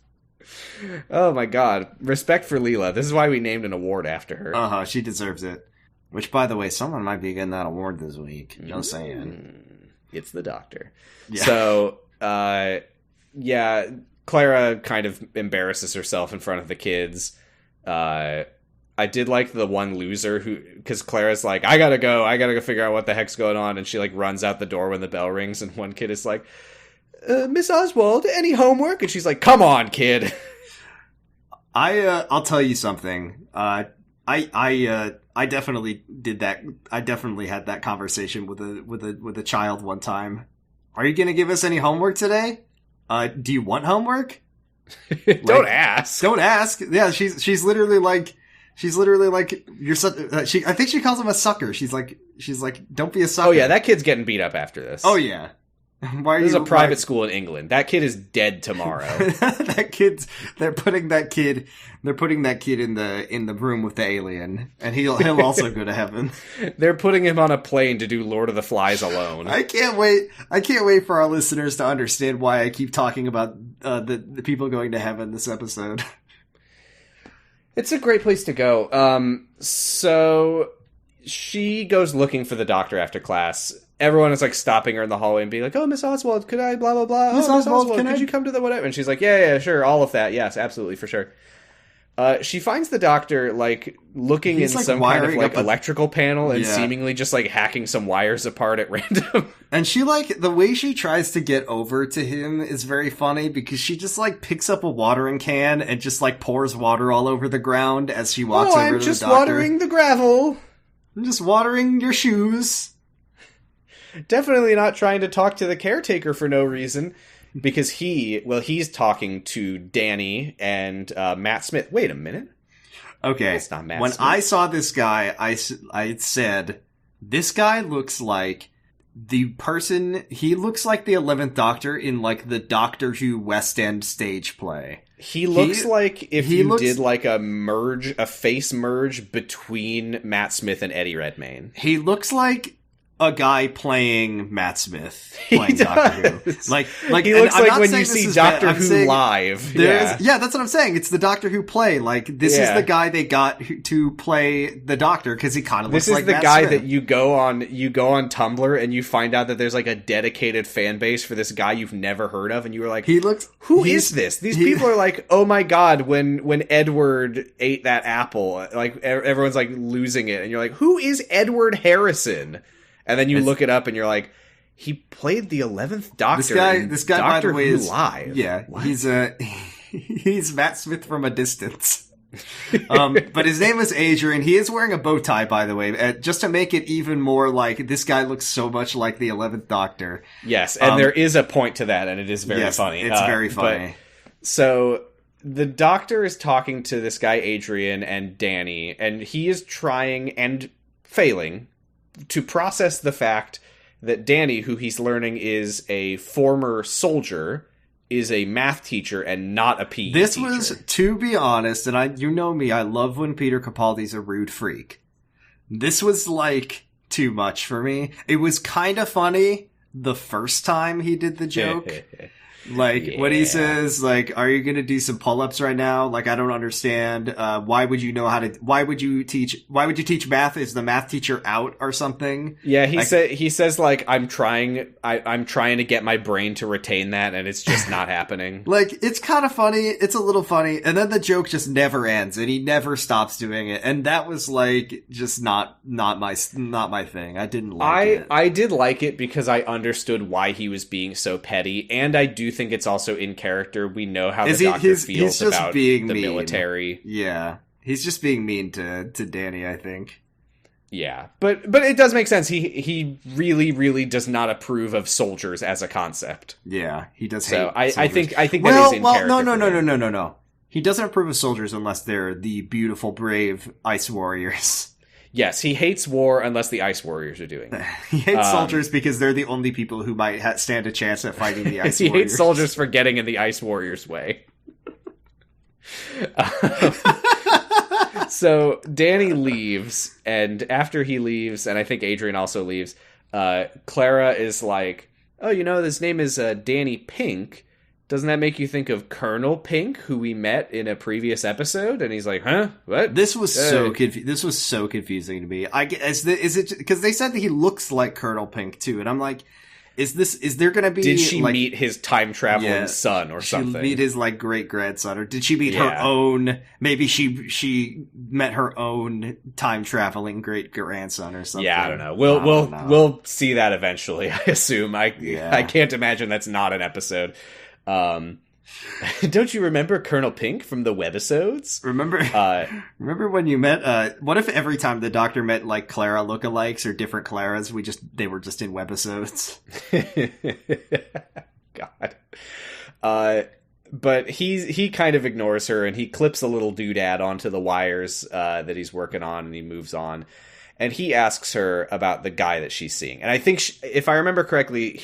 B: Oh my god. Respect for Leela. This is why we named an award after her.
A: She deserves it. Which, by the way, someone might be getting that award this week. Just saying.
B: It's the Doctor. Yeah. So, yeah, Clara kind of embarrasses herself in front of the kids. I did like the one loser because Clara's like, I gotta go figure out what the heck's going on. And she like runs out the door when the bell rings. And one kid is like, Miss Oswald, any homework? And she's like, come on, kid.
A: I'll tell you something. I definitely did that. I definitely had that conversation with a child one time. Are you going to give us any homework today? Do you want homework?
B: Don't ask.
A: Don't ask. Yeah, she's literally like you're such. I think she calls him a sucker. She's like, don't be a sucker.
B: Oh yeah, that kid's getting beat up after this.
A: Oh yeah.
B: This is a private school in England. That kid is dead tomorrow.
A: They're putting that kid in the room with the alien, and he'll also go to heaven.
B: They're putting him on a plane to do Lord of the Flies alone.
A: I can't wait for our listeners to understand why I keep talking about the people going to heaven this episode.
B: It's a great place to go. So she goes looking for the Doctor after class. everyone is like stopping her in the hallway and being like, "Oh, Miss Oswald, could I blah blah blah?
A: Miss
B: Miss
A: Oswald,
B: could you come to the whatever?" And she's like, "Yeah, sure, all of that, yes, absolutely, for sure." She finds the doctor like looking in
A: like
B: some kind of like
A: a
B: electrical panel and seemingly just like hacking some wires apart at random.
A: And she like the way she tries to get over to him is very funny because she just like picks up a watering can and just like pours water all over the ground as she walks over to the doctor.
B: I'm just watering the gravel.
A: I'm just watering your shoes.
B: Definitely not trying to talk to the caretaker for no reason. Because he's talking to Danny and Matt Smith. Wait a minute.
A: Okay.
B: It's not Matt
A: when
B: Smith.
A: I saw this guy, I said, this guy looks like the person, he looks like the 11th Doctor in like the Doctor Who West End stage play.
B: He looks like if did like a face merge between Matt Smith and Eddie Redmayne.
A: He looks like a guy playing Matt Smith playing Doctor Who. Like
B: he looks like when you see Doctor Who live.
A: Yeah, that's what I'm saying. It's the Doctor Who play. Like this is the guy they got to play the Doctor because he kind of looks like Matt Smith. This is the guy that you go on Tumblr and you find out that there's like a dedicated fan base for this guy you've never heard of, and you were like, who is this? These people are like, oh my god, when Edward ate that apple, like everyone's like losing it, and you're like, who is Edward Harrison? And then you look it up and you're like, he played the 11th Doctor. This guy,
B: Doctor
A: by the way,
B: Who
A: is
B: live.
A: Yeah,
B: what?
A: he's Matt Smith from a distance. But his name is Adrian. He is wearing a bow tie, by the way, just to make it even more like this guy looks so much like the 11th Doctor.
B: Yes, and there is a point to that, and it is very funny.
A: It's very funny.
B: So the Doctor is talking to this guy Adrian and Danny, and he is trying and failing to process the fact that Danny, who he's learning is a former soldier, is a math teacher and not a PE
A: This
B: teacher.
A: was, to be honest, and you know me, I love when Peter Capaldi's a rude freak. This was, like, too much for me. It was kind of funny the first time he did the joke. Like, when he says, like, are you gonna do some pull-ups right now? Like, I don't understand. Why would you teach math? Is the math teacher out or something?
B: Yeah, he says, like, I'm trying to get my brain to retain that, and it's just not happening.
A: Like, it's kind of funny. It's a little funny. And then the joke just never ends, and he never stops doing it. And that was, like, just not my thing. I didn't like it.
B: I did like it because I understood why he was being so petty, and I do think it's also in character. We know how the Doctor feels about the military.
A: Yeah, he's just being mean to Danny, I think.
B: Yeah, but it does make sense. He really, really does not approve of soldiers as a concept.
A: Yeah, he does hate
B: soldiers. I think that is in character.
A: No. He doesn't approve of soldiers unless they're the beautiful, brave ice warriors.
B: Yes, he hates war unless the Ice Warriors are doing it.
A: He hates soldiers because they're the only people who might stand a chance at fighting the Ice Warriors.
B: He hates soldiers for getting in the Ice Warriors' way. So Danny leaves, and after he leaves, and I think Adrian also leaves, Clara is like, oh, his name is Danny Pink. Doesn't that make you think of Colonel Pink, who we met in a previous episode? And he's like, huh? What?
A: This was so confusing to me. Is it because they said that he looks like Colonel Pink too, and I'm like, is there going to be?
B: Did she meet his time traveling son or something?
A: Did she meet his like great grandson, or did she meet her own? Maybe she met her own time traveling great grandson or something.
B: Yeah, I don't know. We'll see that eventually. I assume. I can't imagine that's not an episode. Don't you remember Colonel Pink from the webisodes?
A: Remember when you met, what if every time the Doctor met, like, Clara lookalikes or different Claras, they were just in webisodes?
B: God. But he kind of ignores her, and he clips a little doodad onto the wires, that he's working on, and he moves on. And he asks her about the guy that she's seeing. And I think, if I remember correctly,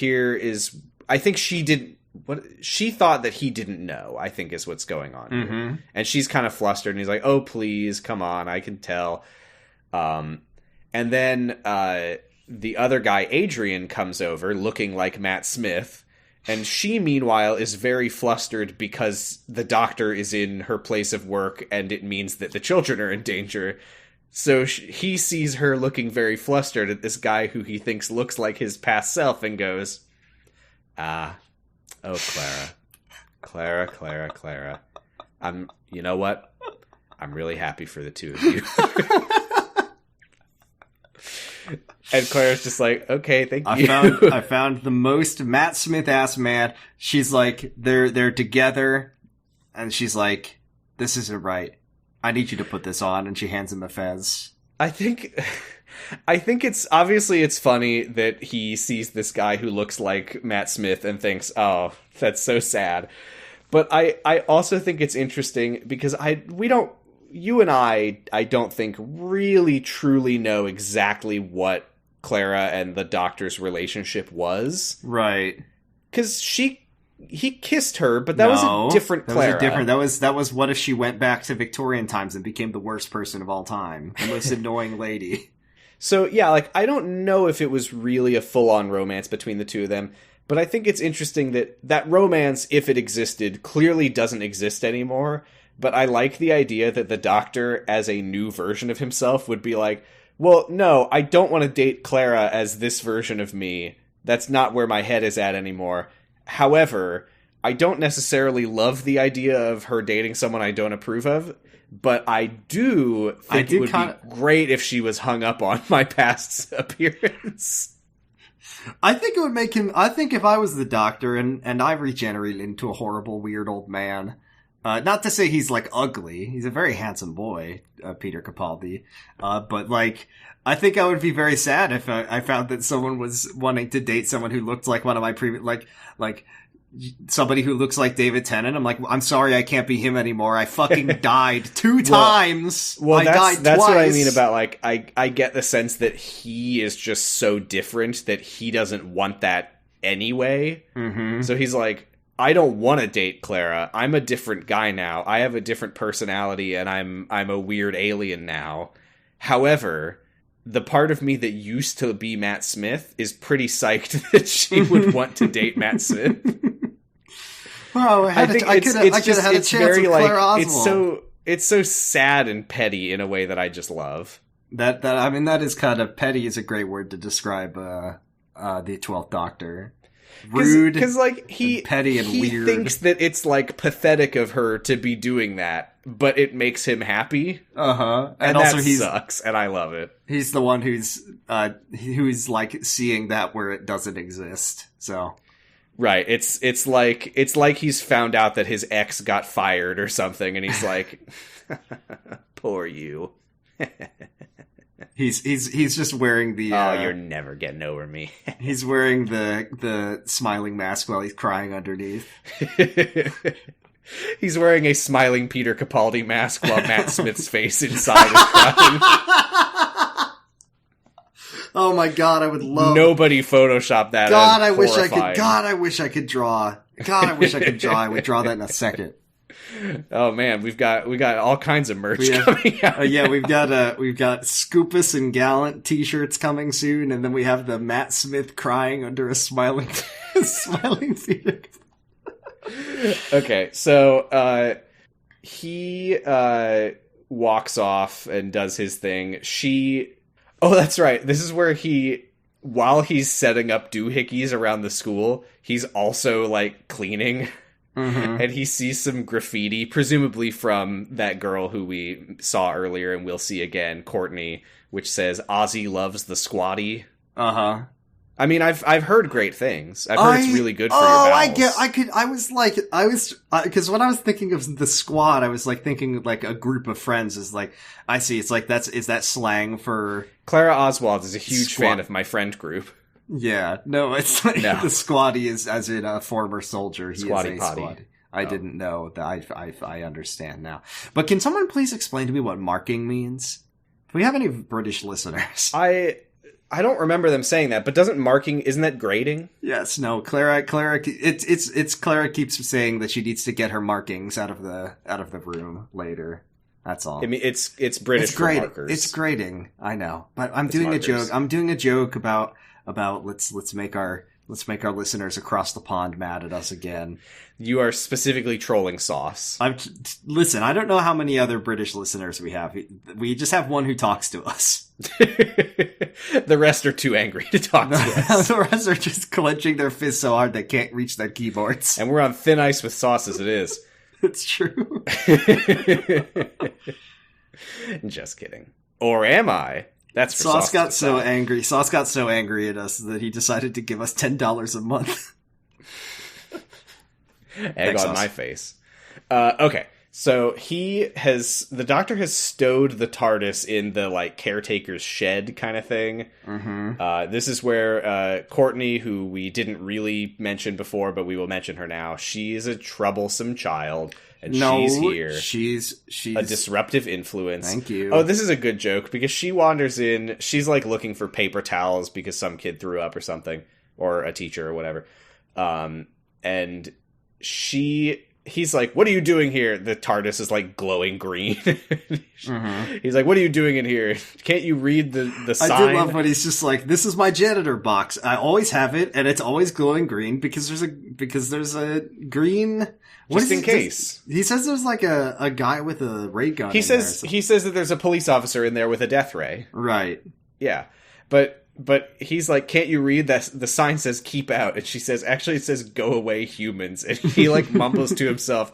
B: I think she thought that he didn't know, I think is what's going on here.
A: Mm-hmm.
B: And she's kind of flustered, and he's like, oh, please, come on, I can tell. And then the other guy, Adrian, comes over looking like Matt Smith, and she, meanwhile, is very flustered because the Doctor is in her place of work, and it means that the children are in danger. So he sees her looking very flustered at this guy who he thinks looks like his past self and goes, oh, Clara. You know what? I'm really happy for the two of you. And Clara's just like, okay, thank you.
A: I found the most Matt Smith ass man. She's like, they're together, and she's like, this isn't right. I need you to put this on, and she hands him a fez.
B: I think it's obviously it's funny that he sees this guy who looks like Matt Smith and thinks, oh, that's so sad. But I also think it's interesting because you and I don't think really truly know exactly what Clara and the Doctor's relationship was.
A: Right.
B: Because he kissed her, but that was a different Clara.
A: That was what if she went back to Victorian times and became the worst person of all time? The most annoying lady.
B: So, yeah, like, I don't know if it was really a full-on romance between the two of them, but I think it's interesting that romance, if it existed, clearly doesn't exist anymore. But I like the idea that the Doctor, as a new version of himself, would be like, well, no, I don't want to date Clara as this version of me. That's not where my head is at anymore. However, I don't necessarily love the idea of her dating someone I don't approve of, but I do think it would be great if she was hung up on my past appearance.
A: I think it would make him... I think if I was the Doctor and I regenerated into a horrible, weird old man... not to say he's, like, ugly. He's a very handsome boy, Peter Capaldi. But, like, I think I would be very sad if I found that someone was wanting to date someone who looked like one of my previous... Like, somebody who looks like David Tennant. I'm like, I'm sorry I can't be him anymore. I fucking died 2 times.
B: Well,
A: I died
B: that's
A: twice.
B: what I mean about, like, I get the sense that he is just so different that he doesn't want that anyway.
A: Mm-hmm.
B: So he's like, I don't want to date Clara. I'm a different guy now. I have a different personality, and I'm a weird alien now. However, the part of me that used to be Matt Smith is pretty psyched that she would want to date Matt Smith.
A: Oh, I could have had a chance with Clara Oswald.
B: It's so sad and petty in a way that I just love.
A: That is kind of petty is a great word to describe the 12th Doctor. Rude,
B: because like
A: petty and weird.
B: He thinks that it's like pathetic of her to be doing that, but it makes him happy.
A: And
B: also
A: that
B: sucks, and I love it.
A: He's the one who's like seeing that where it doesn't exist. So
B: right, it's like he's found out that his ex got fired or something, and he's like, poor you.
A: He's just wearing the
B: you're never getting over me.
A: He's wearing the smiling mask while he's crying underneath.
B: He's wearing a smiling Peter Capaldi mask while Matt Smith's face inside is crying.
A: Oh my god, I would love...
B: Nobody photoshopped that.
A: God, I wish I could. God, I wish I could draw. God, I wish I could draw. I would draw that in a second.
B: Oh man, we've got all kinds of merch coming out.
A: We've got Scoopus and Gallant t-shirts coming soon, and then we have the Matt Smith crying under a smiling Peter.
B: Okay, so he walks off and does his thing. Oh, that's right. This is where while he's setting up doohickeys around the school, he's also like cleaning.
A: Mm-hmm.
B: And he sees some graffiti, presumably from that girl who we saw earlier and we'll see again, Courtney, which says Ozzy loves the squatty.
A: Uh-huh.
B: I mean, I've heard great things. I've heard it's really good for your bowels.
A: Because when I was thinking of the squad, I was like thinking like a group of friends is like, I see, it's like is that slang for...
B: Clara Oswald is a huge fan of my friend group.
A: Yeah, no, it's like the squatty is as in a former soldier. He
B: squatty
A: is a
B: potty.
A: Squatty. I didn't know that. I understand now. But can someone please explain to me what marking means? Do we have any British listeners?
B: I don't remember them saying that, but isn't that grading?
A: Yes, no, Clara, it's Clara keeps saying that she needs to get her markings out of the room later. That's all.
B: I mean, it's British for markers.
A: It's grading, I know. But I'm doing a joke about let's make our Let's make our listeners across the pond mad at us again.
B: You are specifically trolling Sauce.
A: Listen, I don't know how many other British listeners we have. We just have one who talks to us.
B: The rest are too angry to talk to us.
A: The rest are just clenching their fists so hard they can't reach their keyboards.
B: And we're on thin ice with Sauce as it is.
A: It's true.
B: Just kidding. Or am I? That's for Sauce
A: got so angry. Sauce got so angry at us that he decided to give us $10 a month.
B: Egg on my face. Okay, so the Doctor has stowed the TARDIS in the, like, caretaker's shed kind of thing. Mm-hmm. This is where Courtney, who we didn't really mention before, but we will mention her now, she is a troublesome child, and she's here.
A: She's
B: a disruptive influence.
A: Thank you.
B: Oh, this is a good joke, because she wanders in, she's, like, looking for paper towels because some kid threw up or something, or a teacher or whatever. And he's like, what are you doing here? The TARDIS is like glowing green. Mm-hmm. He's like, what are you doing in here? Can't you read the sign?
A: I do love when he's just like, this is my janitor box. I always have it, and it's always glowing green because there's a green.
B: Just in case.
A: He says there's like a guy with a ray gun.
B: He says that there's a police officer in there with a death ray.
A: Right.
B: Yeah. But he's like, can't you read that? The sign says keep out. And she says, actually it says go away, humans. And he like mumbles to himself,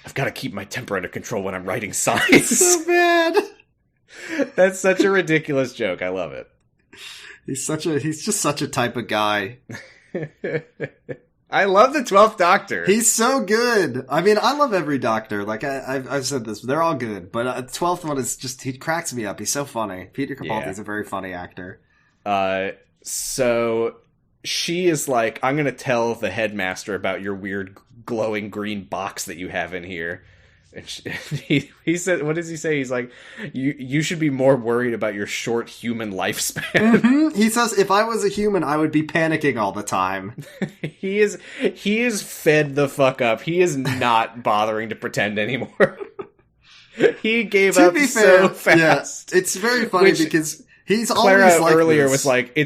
B: I've got to keep my temper under control when I'm writing signs.
A: It's so bad.
B: That's such a ridiculous joke. I love it.
A: He's just such a type of guy.
B: I love the 12th Doctor.
A: He's so good. I mean, I love every Doctor. Like, I've said this. They're all good. But 12th one is just, he cracks me up. He's so funny. Peter Capaldi's a very funny actor.
B: So she is like, I'm going to tell the headmaster about your weird glowing green box that you have in here. And he said, what does he say? He's like, you should be more worried about your short human lifespan.
A: Mm-hmm. He says, if I was a human, I would be panicking all the time.
B: He is fed the fuck up. He is not bothering to pretend anymore. He gave up so fast.
A: Yeah, it's very funny because he's
B: Clara
A: always like
B: earlier
A: this.
B: was like,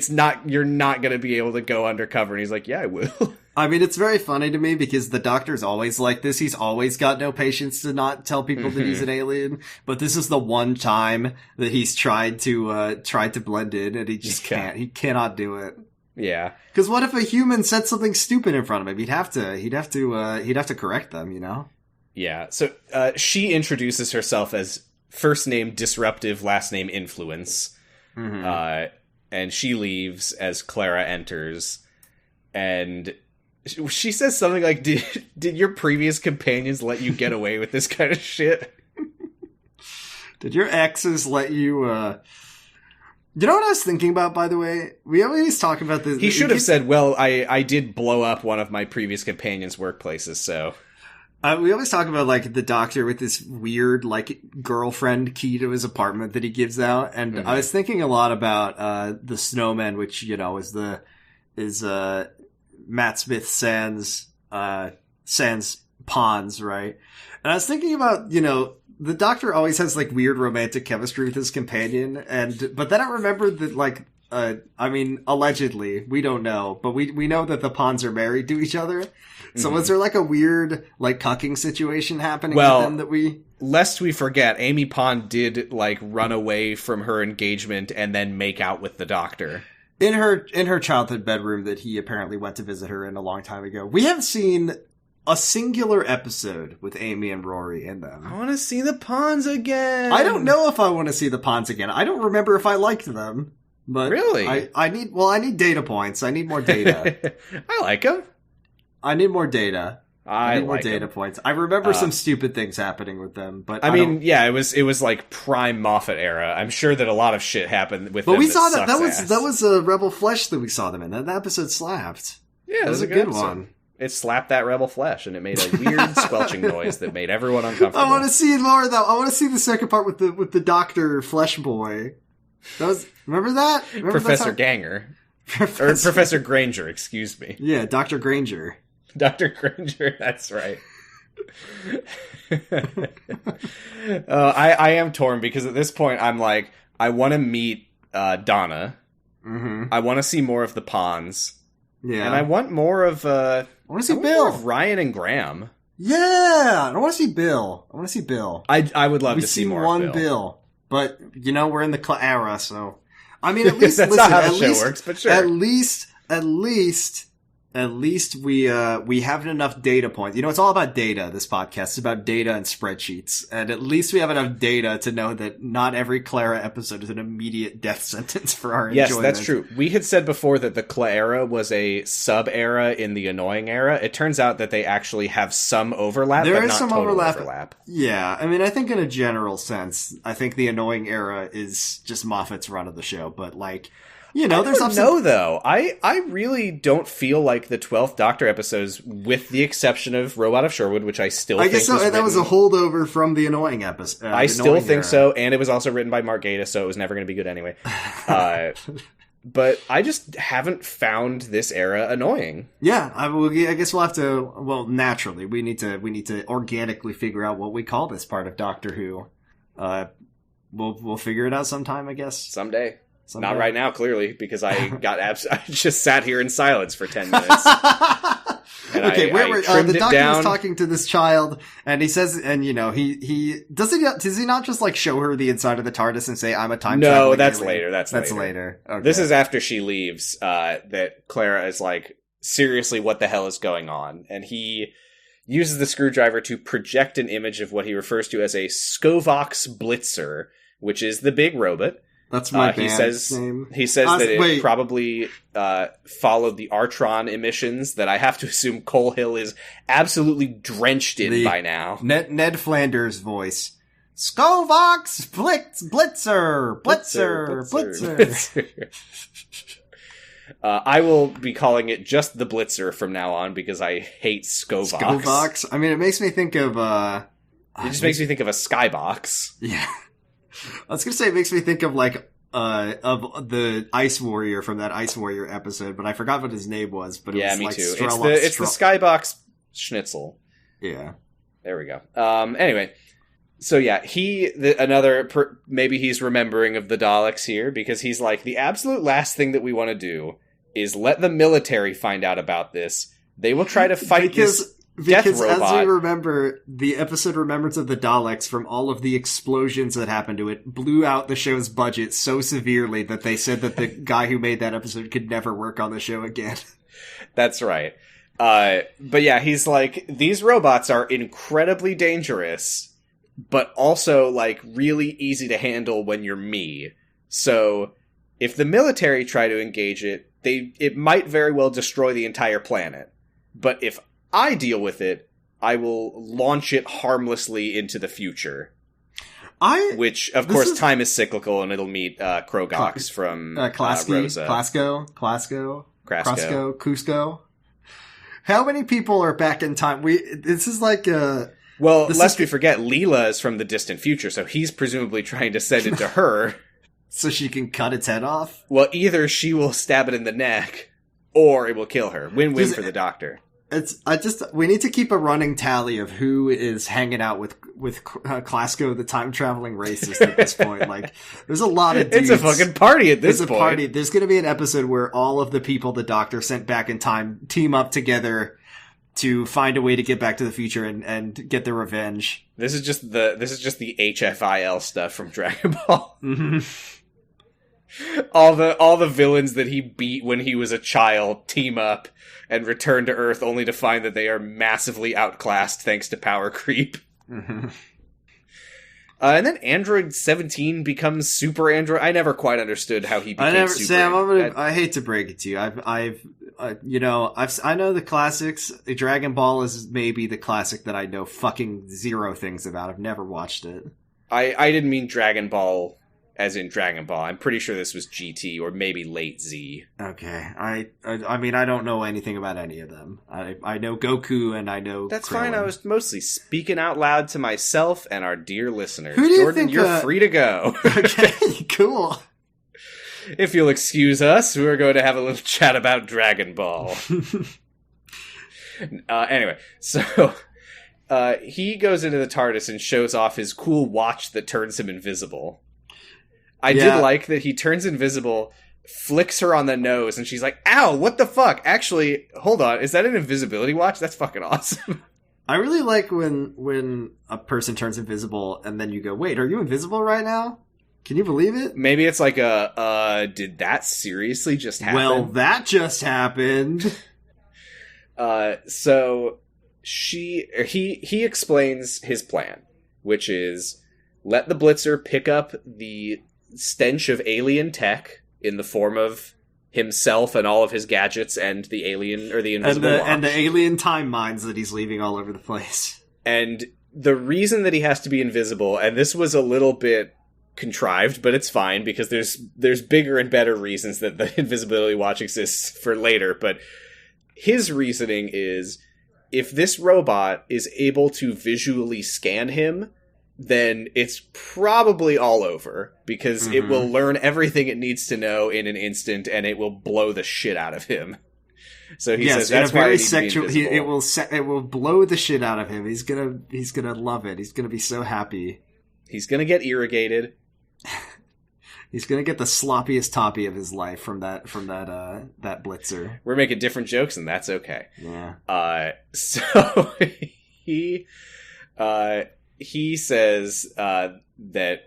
B: you're not going to be able to go undercover. And he's like, yeah, I will.
A: I mean, it's very funny to me because the Doctor's always like this. He's always got no patience to not tell people that he's an alien. But this is the one time that he's tried to blend in, and he just can't. He cannot do it.
B: Yeah.
A: Because what if a human said something stupid in front of him? He'd have to correct them, you know?
B: Yeah. So she introduces herself as first name Disruptive, last name Influence. Mm-hmm. And she leaves as Clara enters, and she says something like, did your previous companions let you get away with this kind of shit?
A: Did your exes let you, You know what I was thinking about, by the way? We always talk about this.
B: He should have said, well, I did blow up one of my previous companions' workplaces, so...
A: we always talk about, like, the Doctor with this weird, like, girlfriend key to his apartment that he gives out, and I was thinking a lot about, the Snowman, which, you know, is Matt Smith sans Pons, right? And I was thinking about, you know, the Doctor always has, like, weird romantic chemistry with his companion, but then I remembered that, like, I mean, allegedly, we don't know, but we know that the Pons are married to each other. So was there, like, a weird, like, cucking situation happening with them that we...
B: Lest we forget, Amy Pond did, like, run away from her engagement and then make out with the Doctor.
A: In her childhood bedroom that he apparently went to visit her in a long time ago. We have seen a singular episode with Amy and Rory in them.
B: I want to see the Ponds again.
A: I don't know if I want to see the Ponds again. I don't remember if I liked them. But
B: really?
A: I need data points. I need more data.
B: I like them.
A: I need more data. I need more
B: like
A: data points. I remember some stupid things happening with them, but
B: I mean, yeah, it was like prime Moffat era. I'm sure that a lot of shit happened with them.
A: But we saw that was a Rebel Flesh that we saw them in. That episode slapped.
B: Yeah,
A: that was a good one.
B: It slapped that Rebel Flesh, and it made a weird squelching noise that made everyone uncomfortable.
A: I want to see more of that. I want to see the second part with the Doctor Flesh Boy. Remember that?
B: Professor Ganger. Or Professor Granger, excuse me.
A: Yeah, Dr. Granger.
B: Dr. Granger, that's right. I am torn because at this point I'm like, I want to meet Donna. Mm-hmm. I want to see more of the Ponds.
A: Yeah.
B: And I want more of,
A: I want to see Bill.
B: More of Ryan and Graham.
A: Yeah! I want to see Bill.
B: I would love to see more
A: one
B: of Bill.
A: But, we're in the Clara, so... I mean, at least,
B: that's
A: listen,
B: not how the show works, but sure.
A: At least we have enough data points. It's all about data, this podcast. It's about data and spreadsheets. And at least we have enough data to know that not every Clara episode is an immediate death sentence for our enjoyment.
B: Yes, that's true. We had said before that the Clara was a sub-era in the annoying era. It turns out that they actually have some overlap, but not total overlap.
A: Yeah, I mean, I think in a general sense, I think the annoying era is just Moffat's run of the show, but there's ups
B: though. I really don't feel like the 12th Doctor episodes, with the exception of Robot of Sherwood, which I still think
A: guess so. That was a holdover from the annoying episode.
B: I still think so, and it was also written by Mark Gatiss, so it was never going to be good anyway. But I just haven't found this era annoying.
A: Yeah, I guess we'll have to. Well, naturally, we need to organically figure out what we call this part of Doctor Who. We'll figure it out sometime, I guess.
B: Someday. Not right now, clearly, because I I just sat here in silence for 10 minutes.
A: Okay, the doctor was talking to this child, and he says, and does he not just show her the inside of the TARDIS and say, "I'm a time traveler"?
B: No, that's later. That's
A: later. Okay.
B: This is after she leaves. That Clara is like, seriously, what the hell is going on? And he uses the screwdriver to project an image of what he refers to as a Scovox Blitzer, which is the big robot.
A: That's my band's name.
B: He says that it probably followed the Artron emissions that I have to assume Coal Hill is absolutely drenched in by now.
A: Ned Flanders' voice. Scovox Blitzer.
B: I will be calling it just the Blitzer from now on because I hate Scovox.
A: Scovox? I mean, it makes me think of...
B: it just makes me think of a skybox.
A: Yeah. I was gonna say it makes me think of of the Ice Warrior from that Ice Warrior episode, but I forgot what his name was. But it was
B: me
A: like
B: too. It's the Skybox Schnitzel.
A: Yeah,
B: there we go. Anyway, so yeah, maybe he's remembering of the Daleks here because he's like, the absolute last thing that we want to do is let the military find out about this. They will try to fight this. Because
A: as we remember, the episode Remembrance of the Daleks, from all of the explosions that happened to it, blew out the show's budget so severely that they said that the guy who made that episode could never work on the show again.
B: That's right. But yeah, he's like, these robots are incredibly dangerous, but also really easy to handle when you're me. So if the military try to engage it might very well destroy the entire planet. But if I deal with it, I will launch it harmlessly into the future. Which, of course, time is cyclical, and it'll meet Krogox from Rosa.
A: Cusco. How many people are back in time? This is like
B: well, lest we forget, Leela is from the distant future, so he's presumably trying to send it to her.
A: So she can cut its head off?
B: Well, either she will stab it in the neck, or it will kill her. Win-win for the Doctor.
A: We need to keep a running tally of who is hanging out with Clasco, the time traveling racist at this point. There's a lot of dudes.
B: It's a fucking party at this point.
A: It's a party. There's going to be an episode where all of the people the Doctor sent back in time team up together to find a way to get back to the future and get their revenge.
B: This is just the HFIL stuff from Dragon Ball.
A: Mm-hmm.
B: All the villains that he beat when he was a child team up and return to Earth only to find that they are massively outclassed thanks to power creep.
A: Mm-hmm.
B: And then Android 17 becomes Super Android. I never quite understood how he became Super
A: Sam,
B: Android.
A: I hate to break it to you. I know the classics. Dragon Ball is maybe the classic that I know fucking zero things about. I've never watched it.
B: I didn't mean Dragon Ball as in Dragon Ball. I'm pretty sure this was GT or maybe late Z.
A: Okay. I mean, I don't know anything about any of them. I know Goku and I know
B: That's
A: Krillin.
B: fine. I was mostly speaking out loud to myself and our dear listeners.
A: Who do you
B: Jordan,
A: think,
B: you're free to go.
A: Okay, cool.
B: If you'll excuse us, we're going to have a little chat about Dragon Ball. Anyway, so he goes into the TARDIS and shows off his cool watch that turns him invisible. I did like that he turns invisible, flicks her on the nose, and she's like, ow, what the fuck? Actually, hold on, is that an invisibility watch? That's fucking awesome.
A: I really like when a person turns invisible, and then you go, wait, are you invisible right now? Can you believe it?
B: Maybe it's like did that seriously just happen?
A: Well, that just happened.
B: So he explains his plan, which is let the Blitzer pick up the stench of alien tech in the form of himself and all of his gadgets and the alien or the invisible watch.
A: And the alien time mines that he's leaving all over the place.
B: And the reason that he has to be invisible, and this was a little bit contrived, but it's fine because there's bigger and better reasons that the invisibility watch exists for later, but his reasoning is if this robot is able to visually scan him, then it's probably all over because it will learn everything it needs to know in an instant and it will blow the shit out of him. So he says that's why
A: it will blow the shit out of him. He's gonna love it. He's gonna be so happy.
B: He's gonna get irrigated.
A: He's gonna get the sloppiest toppy of his life from that Blitzer.
B: We're making different jokes, and that's okay.
A: Yeah.
B: So he says that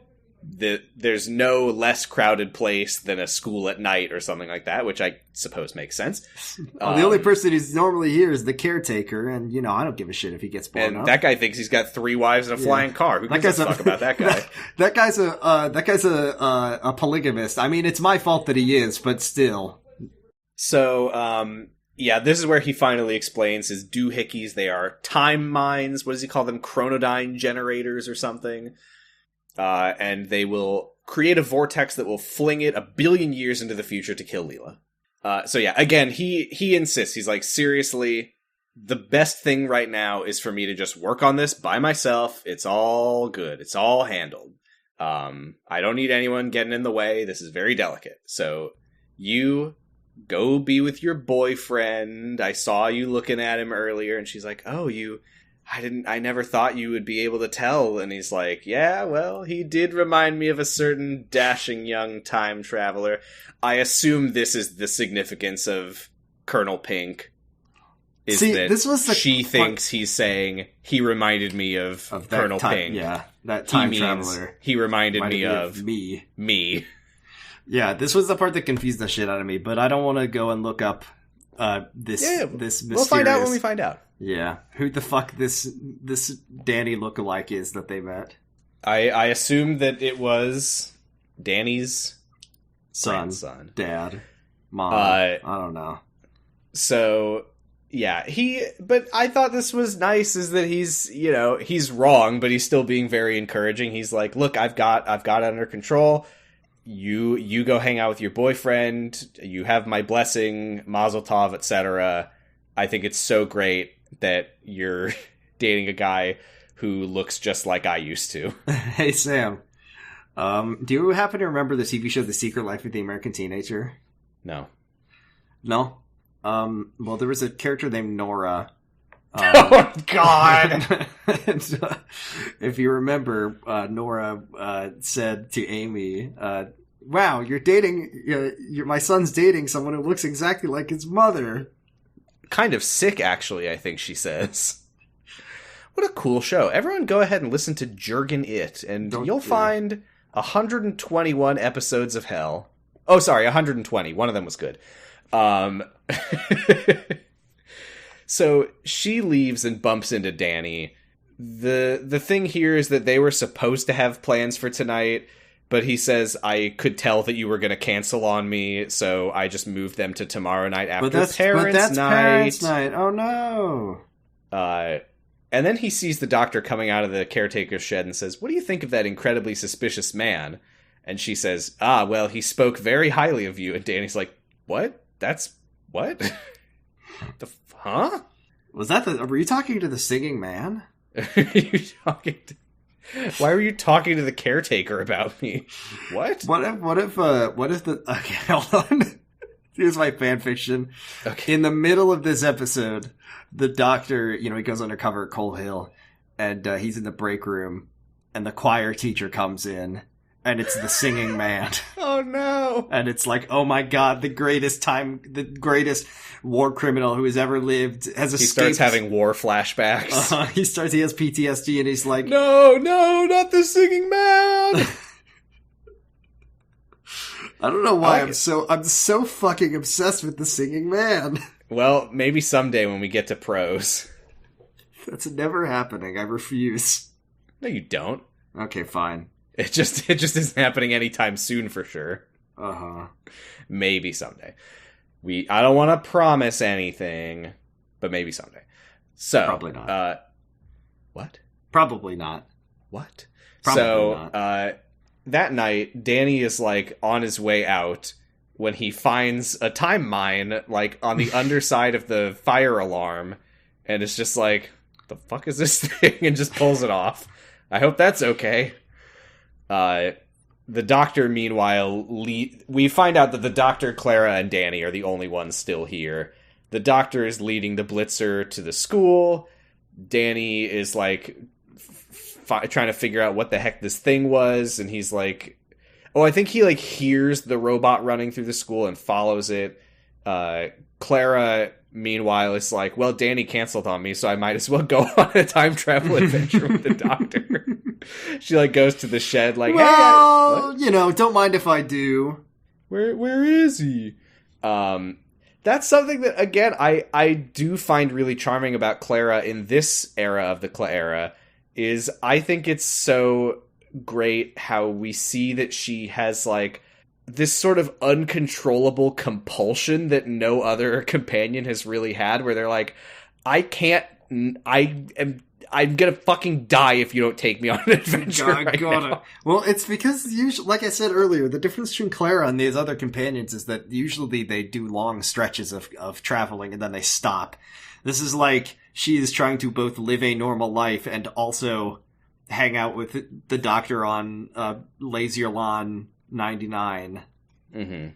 B: there's no less crowded place than a school at night or something like that, which I suppose makes sense.
A: Well, the only person who's normally here is the caretaker, and I don't give a shit if he gets blown up.
B: And that guy thinks he's got 3 wives and a flying car. Who gives a fuck about that guy?
A: That guy's a polygamist. I mean, it's my fault that he is, but still.
B: So, yeah, this is where he finally explains his doohickeys. They are time mines. What does he call them? Chronodyne generators or something. And they will create a vortex that will fling it 1 billion years into the future to kill Leela. So yeah, again, he insists. He's like, seriously, the best thing right now is for me to just work on this by myself. It's all good. It's all handled. I don't need anyone getting in the way. This is very delicate. So you go be with your boyfriend. I saw you looking at him earlier. And she's like, oh, I never thought you would be able to tell. And he's like, yeah, well, he did remind me of a certain dashing young time traveler. I assume this is the significance of Colonel Pink. She thinks he's saying he reminded me of Colonel Pink.
A: Yeah, that time traveler.
B: He reminded me of
A: me. Yeah, this was the part that confused the shit out of me, but I don't want to go and look up this mysterious...
B: We'll find out when we find out.
A: Yeah, who the fuck this Danny lookalike is that they met.
B: I assumed that it was Danny's
A: son, dad, mom. I don't know.
B: So yeah, but I thought this was nice is that he's wrong, but he's still being very encouraging. He's like, look, I've got it under control. You go hang out with your boyfriend. You have my blessing, Mazel Tov, etc. I think it's so great that you're dating a guy who looks just like I used to.
A: Hey, Sam. Do you happen to remember the TV show The Secret Life of the American Teenager?
B: No.
A: No? Well, there was a character named Nora.
B: Oh, God!
A: And, if you remember, Nora said to Amy, wow, you're dating... my son's dating someone who looks exactly like his mother.
B: Kind of sick, actually, I think she says. What a cool show. Everyone go ahead and listen to Jurgen It, and you'll find 121 episodes of hell. Oh, sorry, 120. One of them was good. So she leaves and bumps into Danny. The thing here is that they were supposed to have plans for tonight, but he says, I could tell that you were going to cancel on me, so I just moved them to tomorrow night after Parents' Night.
A: Oh, no.
B: And then he sees the doctor coming out of the caretaker's shed and says, what do you think of that incredibly suspicious man? And she says, well, he spoke very highly of you. And Danny's like, what? That's... what? Huh?
A: Were you talking to the singing man?
B: Why were you talking to the caretaker about me? What?
A: What if the... Okay, hold on. Here's my fan fiction.
B: Okay.
A: In the middle of this episode, the doctor, he goes undercover at Coal Hill, and he's in the break room, and the choir teacher comes in, and it's the singing man.
B: Oh no!
A: And it's like, oh my god, the greatest war criminal who has ever lived has escaped. He
B: starts having war flashbacks.
A: He has PTSD, and he's like,
B: no, not the singing man!
A: I don't know why I'm so fucking obsessed with the singing man.
B: Well, maybe someday when we get to prose.
A: That's never happening. I refuse.
B: No, you don't.
A: Okay, fine.
B: It just isn't happening anytime soon for sure.
A: Uh-huh.
B: Maybe someday. I don't want to promise anything, but maybe someday. So
A: probably not.
B: What?
A: Probably not.
B: What?
A: Probably not.
B: That night, Danny is like on his way out when he finds a time mine like on the underside of the fire alarm, and it's just like, the fuck is this thing? And just pulls it off. I hope that's okay. The doctor, meanwhile, we find out that the doctor, Clara, and Danny are the only ones still here. The doctor is leading the blitzer to the school. Danny is like trying to figure out what the heck this thing was, and he's like, I think he like hears the robot running through the school and follows it. Clara, meanwhile, is like, well, Danny canceled on me, so I might as well go on a time travel adventure with the doctor. She like goes to the shed like,
A: well, hey, don't mind if I do.
B: Where is he? That's something that, again, I do find really charming about Clara in this era of the Clara, is I think it's so great how we see that she has like this sort of uncontrollable compulsion that no other companion has really had, where they're like, I'm gonna fucking die if you don't take me on an adventure right now.
A: Well, it's because usually, like I said earlier, the difference between Clara and these other companions is that usually they do long stretches of traveling and then they stop. This is like she is trying to both live a normal life and also hang out with the doctor on Lazier Lawn 99.
B: Mm-hmm.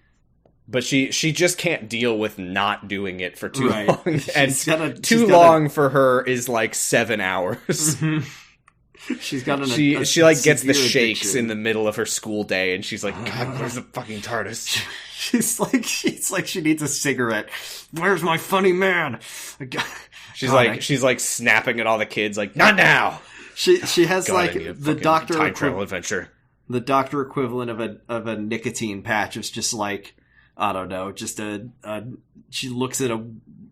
B: But she just can't deal with not doing it for too long. And too long for her is like 7 hours.
A: Mm-hmm. She's got
B: she like gets the shakes addiction in the middle of her school day, and she's like, God, where's the fucking TARDIS?
A: She's like she needs a cigarette. Where's my funny man?
B: She's like snapping at all the kids, like, not now.
A: She has God, like the doctor
B: time travel adventure.
A: The doctor equivalent of a nicotine patch is just like, I don't know, just she looks at a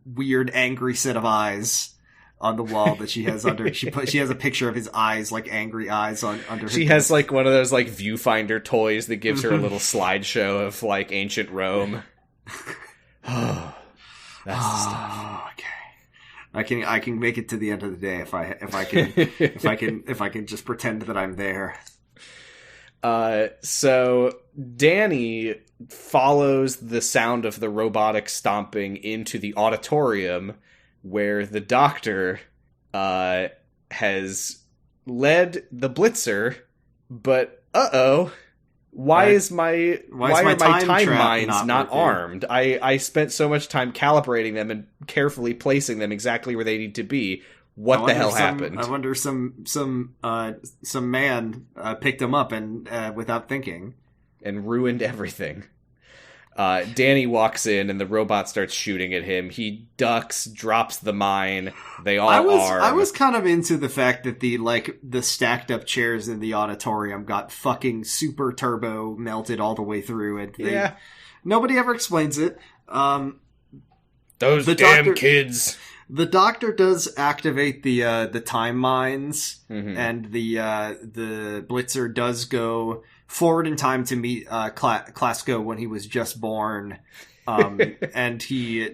A: weird angry set of eyes on the wall that she has under. She has a picture of his eyes, like angry eyes under her.
B: She has like one of those like viewfinder toys that gives her a little slideshow of like ancient Rome. Oh, that's the stuff.
A: Okay. I can make it to the end of the day if I can just pretend that I'm there.
B: So Danny follows the sound of the robotic stomping into the auditorium where the doctor has led the blitzer, but why are my time mines not armed? I spent so much time calibrating them and carefully placing them exactly where they need to be. What the hell happened?
A: I wonder some man picked them up and without thinking
B: and ruined everything. Danny walks in and the robot starts shooting at him. He ducks, drops the mine. They all are.
A: I was kind of into the fact that the stacked up chairs in the auditorium got fucking super turbo melted all the way through, and nobody ever explains it.
B: Those damn kids.
A: The doctor does activate the time mines,
B: mm-hmm.
A: and the blitzer does go forward in time to meet Klasko when he was just born. And he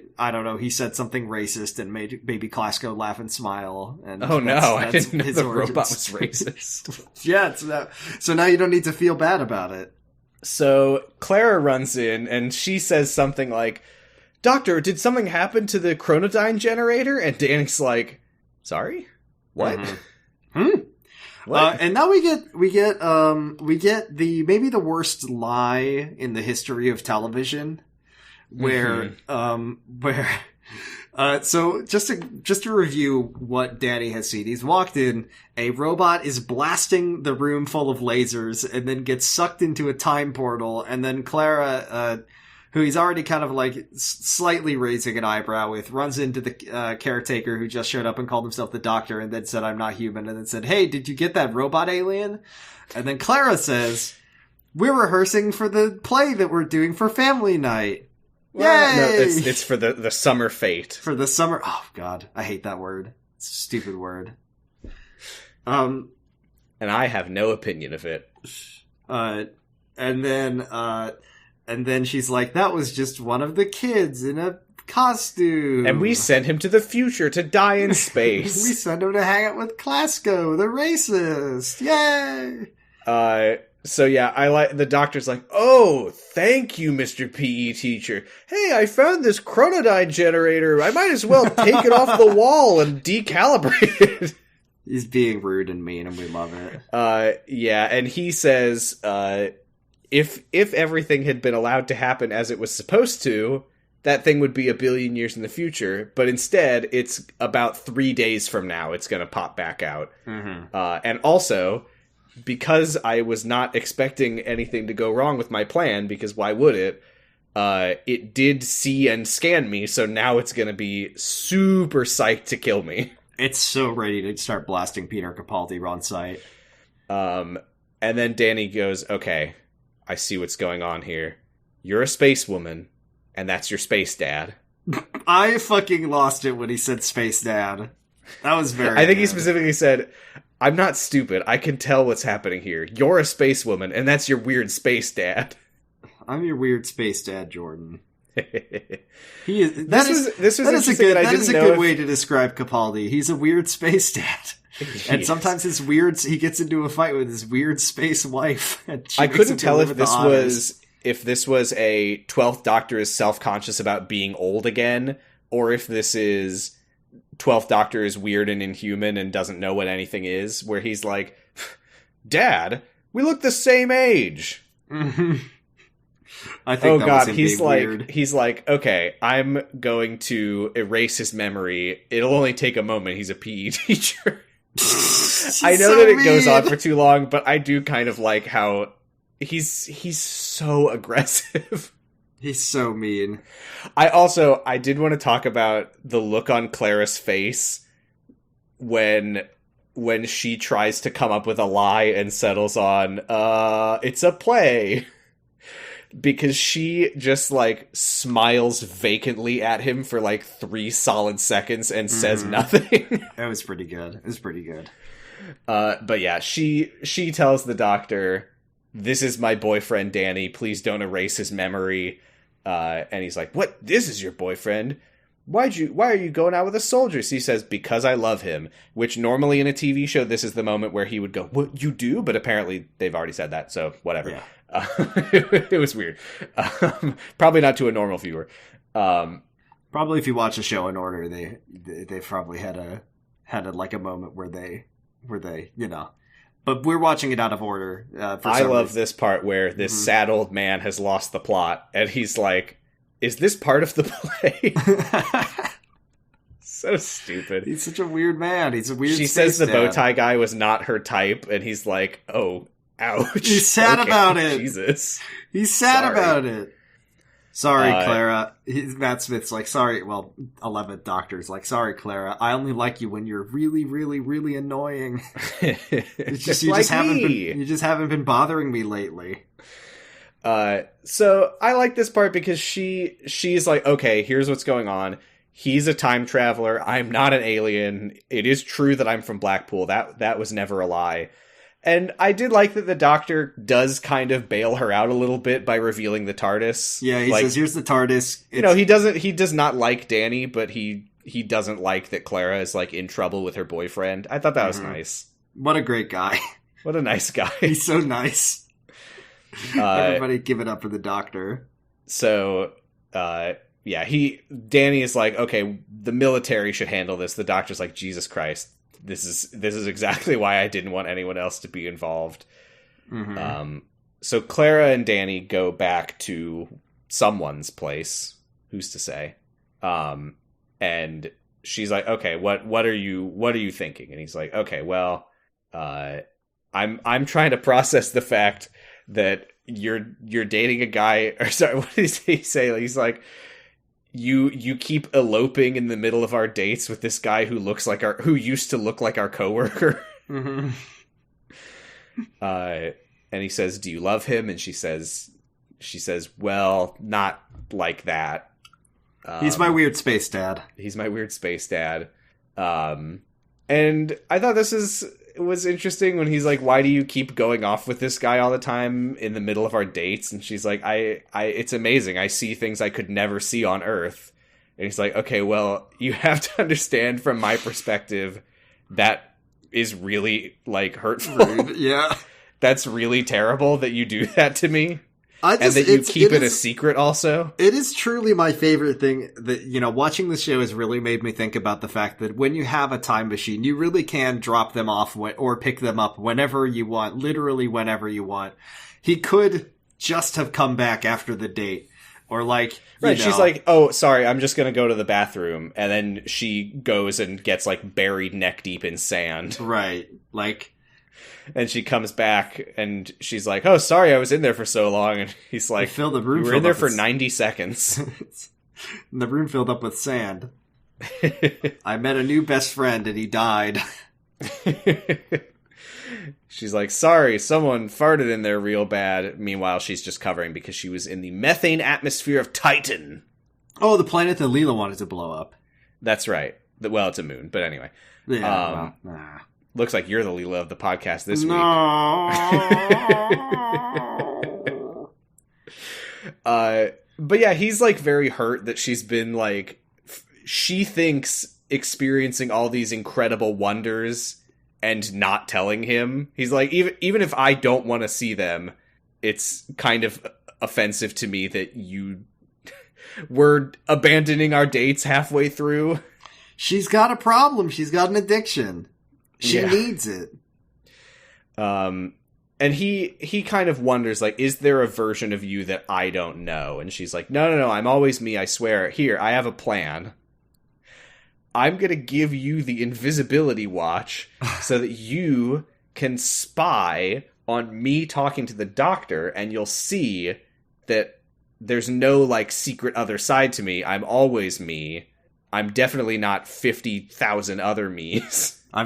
A: said something racist and made baby Klasko laugh and smile. And
B: I didn't know the robot was racist.
A: Yeah, so now you don't need to feel bad about it.
B: So Clara runs in and she says something like, Doctor, did something happen to the chronodyne generator? And Danny's like, sorry? What?
A: Mm-hmm. What? And now we get maybe the worst lie in the history of television, where So just to review what Danny has seen, he's walked in, a robot is blasting the room full of lasers, and then gets sucked into a time portal, and then Clara, who he's already kind of like slightly raising an eyebrow with, runs into the caretaker who just showed up and called himself the Doctor, and then said, "I'm not human," and then said, "Hey, did you get that robot alien?" And then Clara says, "We're rehearsing for the play that we're doing for family night."
B: Well,
A: Yay!
B: no, it's for the summer fate.
A: For the summer... Oh, God. I hate that word. It's a stupid word. And
B: I have no opinion of it.
A: And then she's like, "That was just one of the kids in a costume.
B: And we sent him to the future to die in space.
A: We sent him to hang out with Clasco, the racist. Yay!"
B: So yeah, I like the Doctor's like, "Oh, thank you, Mr. PE teacher. Hey, I found this chronodyne generator. I might as well take it off the wall and decalibrate it."
A: He's being rude and mean, and we love it.
B: Yeah, and he says, if everything had been allowed to happen as it was supposed to, that thing would be 1 billion years in the future. But instead, it's about 3 days from now. It's going to pop back out.
A: Mm-hmm.
B: And also, because I was not expecting anything to go wrong with my plan, because why would it? It did see and scan me, so now it's going to be super psyched to kill me.
A: It's so ready to start blasting Peter Capaldi on sight.
B: And then Danny goes, "Okay, I see what's going on here. You're a space woman, and that's your space dad."
A: I fucking lost it when he said space dad. That was very
B: I think he
A: good.
B: specifically said, "I'm not stupid. I can tell what's happening here. You're a space woman, and that's your weird space dad."
A: I'm your weird space dad, Jordan. He is.
B: This was
A: a good way to describe Capaldi. He's a weird space dad, and sometimes he gets into a fight with his weird space wife. And
B: I couldn't tell if this was a 12th Doctor is self-conscious about being old again, or if this is 12th Doctor is weird and inhuman and doesn't know what anything is, where he's like, "Dad, we look the same age."
A: Mm-hmm. I think
B: he's like, "Okay, I'm going to erase his memory. It'll only take a moment. He's a PE teacher." I know that it goes on for too long, but I do kind of like how he's so aggressive.
A: He's so mean.
B: I did want to talk about the look on Clara's face when she tries to come up with a lie and settles on, it's a play. Because she just, like, smiles vacantly at him for, like, 3 solid seconds and says nothing.
A: That was pretty good. It was pretty good.
B: But yeah, she tells the Doctor, "This is my boyfriend, Danny. Please don't erase his memory." And he's like, "What? This is your boyfriend? Why are you going out with a soldier?" So he says, "Because I love him," which normally in a TV show, this is the moment where he would go, "What, you do?" But apparently they've already said that, so whatever. Yeah. It was weird. Probably not to a normal viewer.
A: Probably if you watch the show in order, they probably had a moment where they but we're watching it out of order. I
B: love this part where this sad old man has lost the plot, and he's like, "Is this part of the play?" So stupid.
A: He's such a weird man. He's a weird.
B: She says the bow tie guy was not her type, and he's like, "Oh, ouch."
A: He's sad about it.
B: Jesus.
A: He's sad about it. Sorry, Clara. Matt Smith's like, "Sorry." Well, 11th Doctor's like, "Sorry, Clara. I only like you when you're really, really, really annoying. It's just, you just haven't been bothering me lately."
B: So I like this part because she's like, "Okay, here's what's going on. He's a time traveler. I'm not an alien. It is true that I'm from Blackpool. That was never a lie." And I did like that the Doctor does kind of bail her out a little bit by revealing the TARDIS.
A: Yeah, he says, "Here's the TARDIS."
B: He does not like Danny, but he doesn't like that Clara is, like, in trouble with her boyfriend. I thought that was nice.
A: What a great guy.
B: What a nice guy.
A: He's so nice. Everybody give it up for the Doctor.
B: So, yeah, Danny is like, "Okay, the military should handle this." The Doctor's like, "Jesus Christ. This is exactly why I didn't want anyone else to be involved." So Clara and Danny go back to someone's place. Who's to say? And she's like, okay, what are you thinking? And he's like, okay, well, I'm trying to process the fact that you're dating a guy, or sorry, what does he say? He's like, you keep eloping in the middle of our dates with this guy who used to look like our coworker.
A: Mm-hmm.
B: And he says, do you love him? And she says, well, not like that.
A: He's my weird space dad.
B: He's my weird space dad. And I thought this was interesting when he's like, why do you keep going off with this guy all the time in the middle of our dates? And she's like, it's amazing. I see things I could never see on Earth. And he's like, okay, well, you have to understand from my perspective, that is really, like, hurtful.
A: Rude. Yeah.
B: That's really terrible that you do that to me.
A: And that
B: you keep it a secret also.
A: It is truly my favorite thing that, watching the show has really made me think about the fact that when you have a time machine, you really can drop them off or pick them up whenever you want, literally whenever you want. He could just have come back after the date. Or like,
B: right, she's like, oh, sorry, I'm just going to go to the bathroom. And then she goes and gets like buried neck deep in sand.
A: Right. Like,
B: and she comes back and she's like, oh, sorry, I was in there for so long. And he's like,
A: the room
B: you were in there for 90 seconds.
A: And the room filled up with sand. I met a new best friend and he died.
B: She's like, sorry, someone farted in there real bad. Meanwhile, she's just covering because she was in the methane atmosphere of Titan.
A: Oh, the planet that Leela wanted to blow up. That's
B: right. Well, it's a moon, but anyway.
A: Yeah,
B: looks like you're the Leela of the podcast this week. But yeah, he's like very hurt that she's been like, she thinks experiencing all these incredible wonders and not telling him. He's like, even if I don't want to see them, it's kind of offensive to me that you were abandoning our dates halfway through.
A: She's got a problem. She's got an addiction. She needs it.
B: And he kind of wonders, like, is there a version of you that I don't know? And she's like, no, I'm always me, I swear. Here, I have a plan. I'm going to give you the invisibility watch so that you can spy on me talking to the doctor, and you'll see that there's no, like, secret other side to me. I'm always me. I'm definitely not 50,000 other me's. I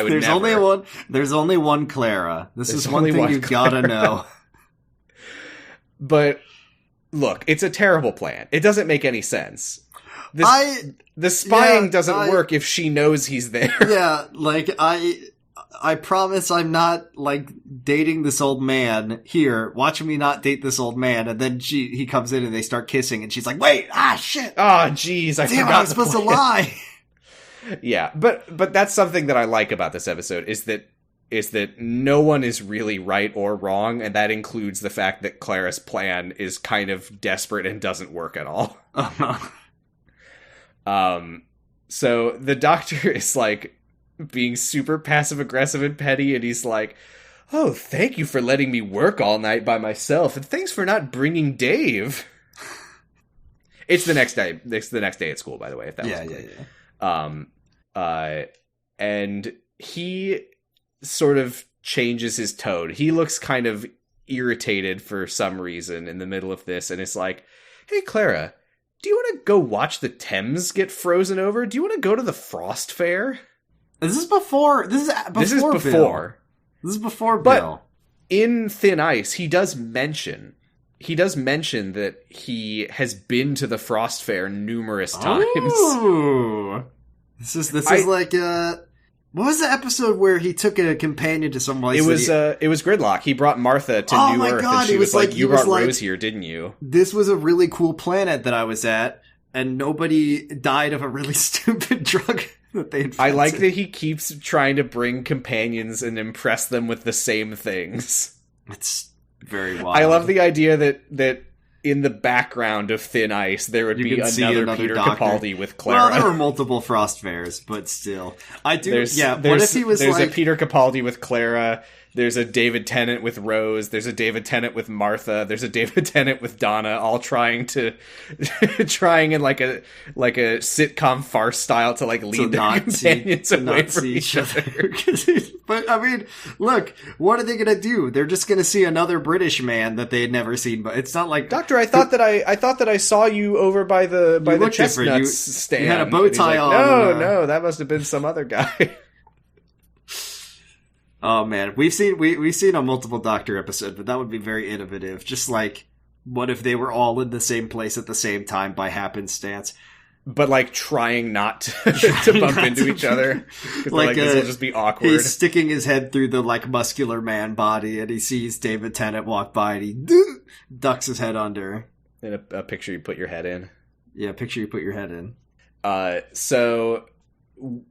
B: would
A: there's
B: never.
A: There's only one Clara. This is one thing you gotta know.
B: But, look, it's a terrible plan. It doesn't make any sense. The spying doesn't work if she knows he's there.
A: Yeah, like, I promise I'm not, like, dating this old man. Here, watch me not date this old man. And then he comes in and they start kissing and she's like, wait, shit.
B: Oh, jeez, I forgot.
A: I was supposed to lie.
B: Yeah, but that's something that I like about this episode is that no one is really right or wrong, and that includes the fact that Clara's plan is kind of desperate and doesn't work at all. So the doctor is like being super passive aggressive and petty, and he's like, "Oh, thank you for letting me work all night by myself, and thanks for not bringing Dave." It's the next day. It's the next day at school, by the way. If that was clear. And he sort of changes his tone. He looks kind of irritated for some reason in the middle of this, and it's like, "Hey, Clara, do you want to go watch the Thames get frozen over? Do you want to go to the Frost Fair?"
A: Is this before? This is before. This is before
B: but
A: Bill.
B: In Thin Ice, he does mention that he has been to the Frost Fair numerous times.
A: Ooh. This is like what was the episode where he took a companion to some place?
B: It was Gridlock. He brought Martha to New Earth, and she was like, "You brought Rose here, didn't you?"
A: This was a really cool planet that I was at, and nobody died of a really stupid drug that they invented.
B: I like that he keeps trying to bring companions and impress them with the same things.
A: It's very wild.
B: I love the idea that in the background of Thin Ice, there would be another Peter doctor. Capaldi with Clara.
A: Well, there were multiple Frost Fairs, but still. What if he was
B: there's a Peter Capaldi with Clara. There's a David Tennant with Rose. There's a David Tennant with Martha. There's a David Tennant with Donna, all trying in like a sitcom farce style to like lead their companions away from each other.
A: But I mean, look, what are they gonna do? They're just gonna see another British man that they had never seen. But it's not like,
B: Doctor, I thought that I saw you over by the chestnuts stand.
A: You had a bow tie on.
B: No, that must have been some other guy.
A: Oh man, we've seen a multiple Doctor episode, but that would be very innovative. Just like, what if they were all in the same place at the same time by happenstance?
B: But like trying not to bump into each other. Like this will just be awkward.
A: He's sticking his head through the like muscular man body, and he sees David Tennant walk by, and he ducks his head under.
B: In a picture you put your head in.
A: Yeah, picture you put your head in.
B: So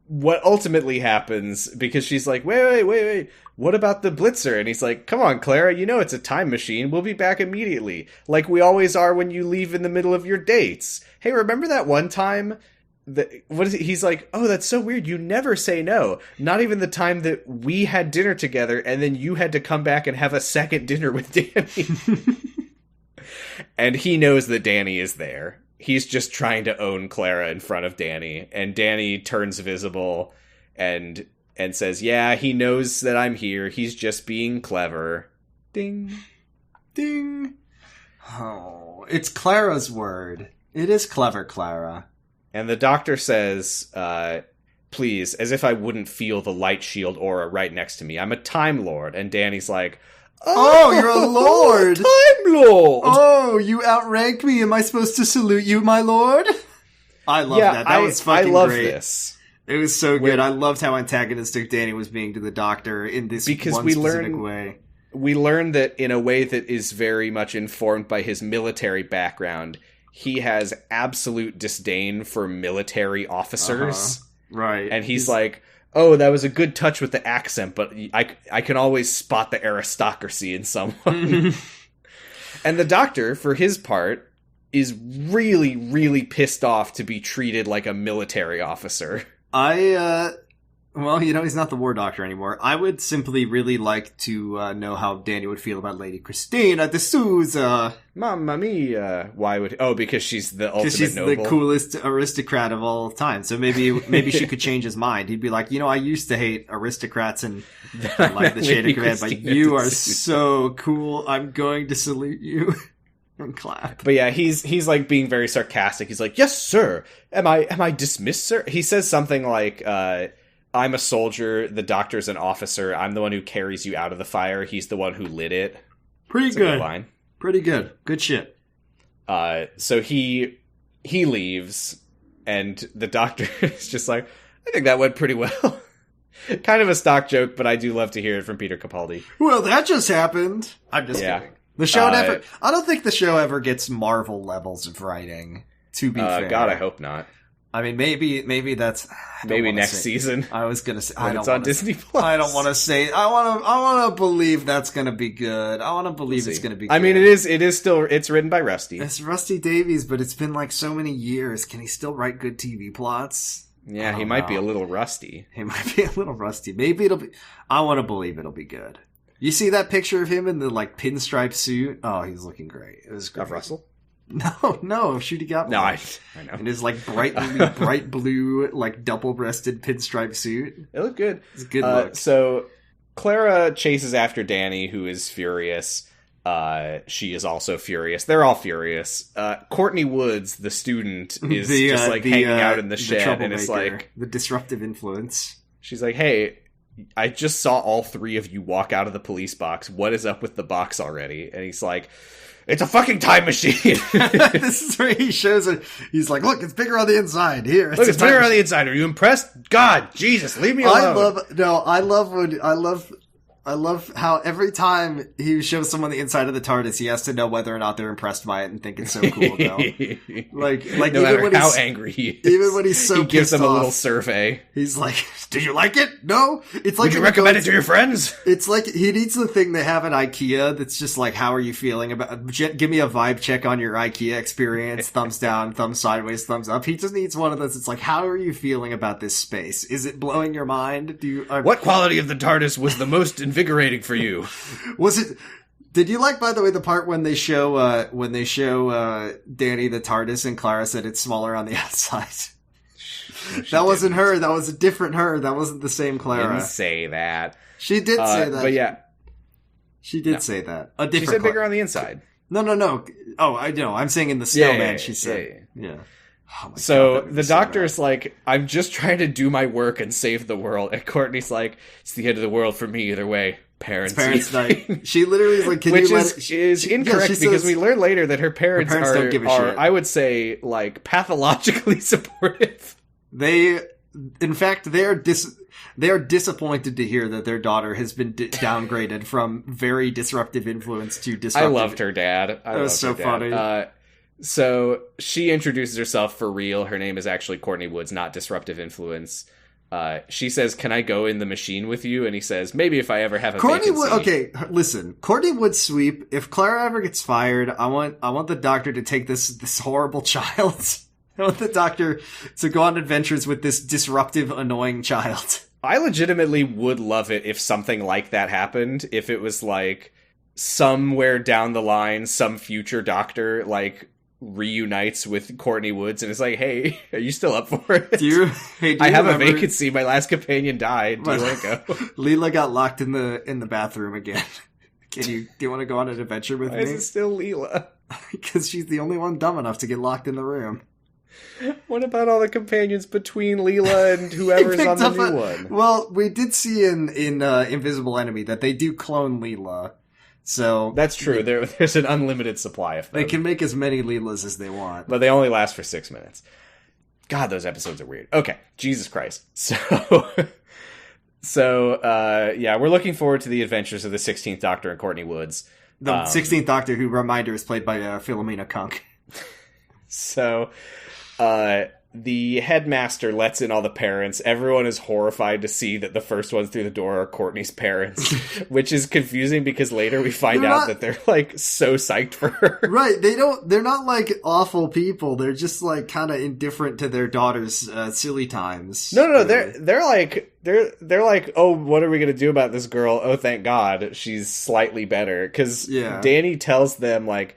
B: what ultimately happens, because she's like, wait, what about the Blitzer? And he's like, come on, Clara, you know it's a time machine. We'll be back immediately. Like we always are when you leave in the middle of your dates. Hey, remember that one time? He's like, oh, that's so weird. You never say no. Not even the time that we had dinner together and then you had to come back and have a second dinner with Danny. And he knows that Danny is there. He's just trying to own Clara in front of Danny, and Danny turns visible and says, yeah, he knows that I'm here. He's just being clever. Ding.
A: Ding. Oh, it's Clara's word. It is clever, Clara.
B: And the Doctor says, please, as if I wouldn't feel the light shield aura right next to me. I'm a Time Lord. And Danny's like,
A: oh, you're a lord!
B: Time Lord!
A: Oh, you outrank me. Am I supposed to salute you, my lord? I love that. That was fucking great. I love
B: this.
A: It was so good. I loved how antagonistic Danny was being to the Doctor in this specific way.
B: We learned that in a way that is very much informed by his military background, he has absolute disdain for military officers.
A: Right.
B: And he's like, oh, that was a good touch with the accent, but I can always spot the aristocracy in someone. And the Doctor, for his part, is really, really pissed off to be treated like a military officer.
A: Well, you know, he's not the War Doctor anymore. I would simply really like to know how Danny would feel about Lady Christina de Souza.
B: Mamma mia. Why would... Oh, because she's the ultimate
A: she's
B: noble.
A: The coolest aristocrat of all time. So maybe she could change his mind. He'd be like, you know, I used to hate aristocrats and like the Chain of Command, but you are so cool. I'm going to salute you. And clap.
B: But yeah, he's like being very sarcastic. He's like, yes, sir. Am I dismissed, sir? He says something like, I'm a soldier, the Doctor's an officer, I'm the one who carries you out of the fire, he's the one who lit it.
A: Pretty good. A good line. Pretty good. Good shit.
B: So he leaves, and the Doctor is just like, I think that went pretty well. Kind of a stock joke, but I do love to hear it from Peter Capaldi.
A: Well, that just happened. I'm just kidding. The show never... I don't think the show ever gets Marvel levels of writing, to be fair.
B: God, I hope not.
A: I mean, maybe that's...
B: Maybe next season.
A: I was going to say...
B: When it's on Disney Plus.
A: I don't want to say... I want to believe that's going to be good. I want to believe it's going to be good.
B: I mean, it is still... It's written by Rusty.
A: It's Rusty Davies, but it's been like so many years. Can he still write good TV plots?
B: Yeah, he might be a little rusty.
A: He might be a little rusty. Maybe it'll be... I want to believe it'll be good. You see that picture of him in the like pinstripe suit? Oh, he's looking great. It was great.
B: Of Russell?
A: No, Shooty got
B: no, I know.
A: In his like bright blue, like double-breasted pinstripe suit.
B: It looked good.
A: It's a good look.
B: So Clara chases after Danny, who is furious. She is also furious. They're all furious. Courtney Woods, the student, is just like hanging out in the shed, and it's like
A: the disruptive influence.
B: She's like, "Hey, I just saw all three of you walk out of the police box. What is up with the box already?" And he's like, it's a fucking time machine.
A: This is where he shows it. He's like, look, it's bigger on the inside. Here,
B: look, it's bigger on the inside. Are you impressed? God, Jesus, leave me alone.
A: I love how every time he shows someone the inside of the TARDIS, he has to know whether or not they're impressed by it and think it's so cool, though. like
B: no
A: even
B: matter
A: when
B: how angry he is,
A: even when he's so
B: he gives them
A: off,
B: a little survey.
A: He's like, "Did you like it? No." It's like,
B: would you recommend it to your friends?
A: It's like he needs the thing they have at IKEA. That's just like, how are you feeling about? Give me a vibe check on your IKEA experience. Thumbs down, thumbs sideways, thumbs up. He just needs one of those. It's like, how are you feeling about this space? Is it blowing your mind?
B: What quality of the TARDIS was the most invigorating for you.
A: Was it... Did you like, by the way, the part when they show Danny the TARDIS and Clara said it's smaller on the outside? No, that wasn't her. That was a different her. That wasn't the same Clara.
B: Didn't say that.
A: She did say that.
B: But yeah.
A: She did say that. A different
B: She said bigger on the inside.
A: No. Oh, I know. I'm saying in the snowman, she said. Yeah.
B: Oh my God, the doctor's like, I'm just trying to do my work and save the world. And Courtney's like, it's the end of the world for me either way. Parents
A: night. She literally is like,
B: which is incorrect because we learn later that her parents
A: don't give a shit.
B: I would say, like, pathologically supportive.
A: In fact, they are disappointed to hear that their daughter has been downgraded from very disruptive influence to disruptive.
B: I loved her dad.
A: That was so funny.
B: So she introduces herself for real. Her name is actually Courtney Woods, not disruptive influence. She says, "Can I go in the machine with you?" And he says, "Maybe if I ever have a vacancy."
A: Okay, listen. Courtney Wood sweep. If Clara ever gets fired, I want the doctor to take this horrible child. I want the doctor to go on adventures with this disruptive, annoying child.
B: I legitimately would love it if something like that happened. If it was like somewhere down the line, some future doctor like reunites with Courtney Woods and is like, "Hey, are you still up for it? I have a vacancy. My last companion died. Do you want to go?"
A: Leela got locked in the bathroom again. Do you want to go on an adventure with me?
B: Why is it still Leela?
A: Because she's the only one dumb enough to get locked in the room.
B: What about all the companions between Leela and whoever's on the new one?
A: Well, we did see in Invisible Enemy that they do clone Leela. So
B: that's true. There's an unlimited supply of them.
A: They can make as many Leelas as they want.
B: But they only last for 6 minutes. God, those episodes are weird. Okay, Jesus Christ. So we're looking forward to the adventures of the 16th Doctor and Courtney Woods.
A: The 16th Doctor, who, reminder, is played by Philomena Kunk.
B: So, the headmaster lets in all the parents. Everyone is horrified to see that the first ones through the door are Courtney's parents, which is confusing because later we find out that they're like so psyched for her. Right.
A: They're not like awful people. They're just like kind of indifferent to their daughter's silly times.
B: No, really. They're like, "Oh, what are we going to do about this girl? Oh, thank God she's slightly better." Cuz Danny tells them like,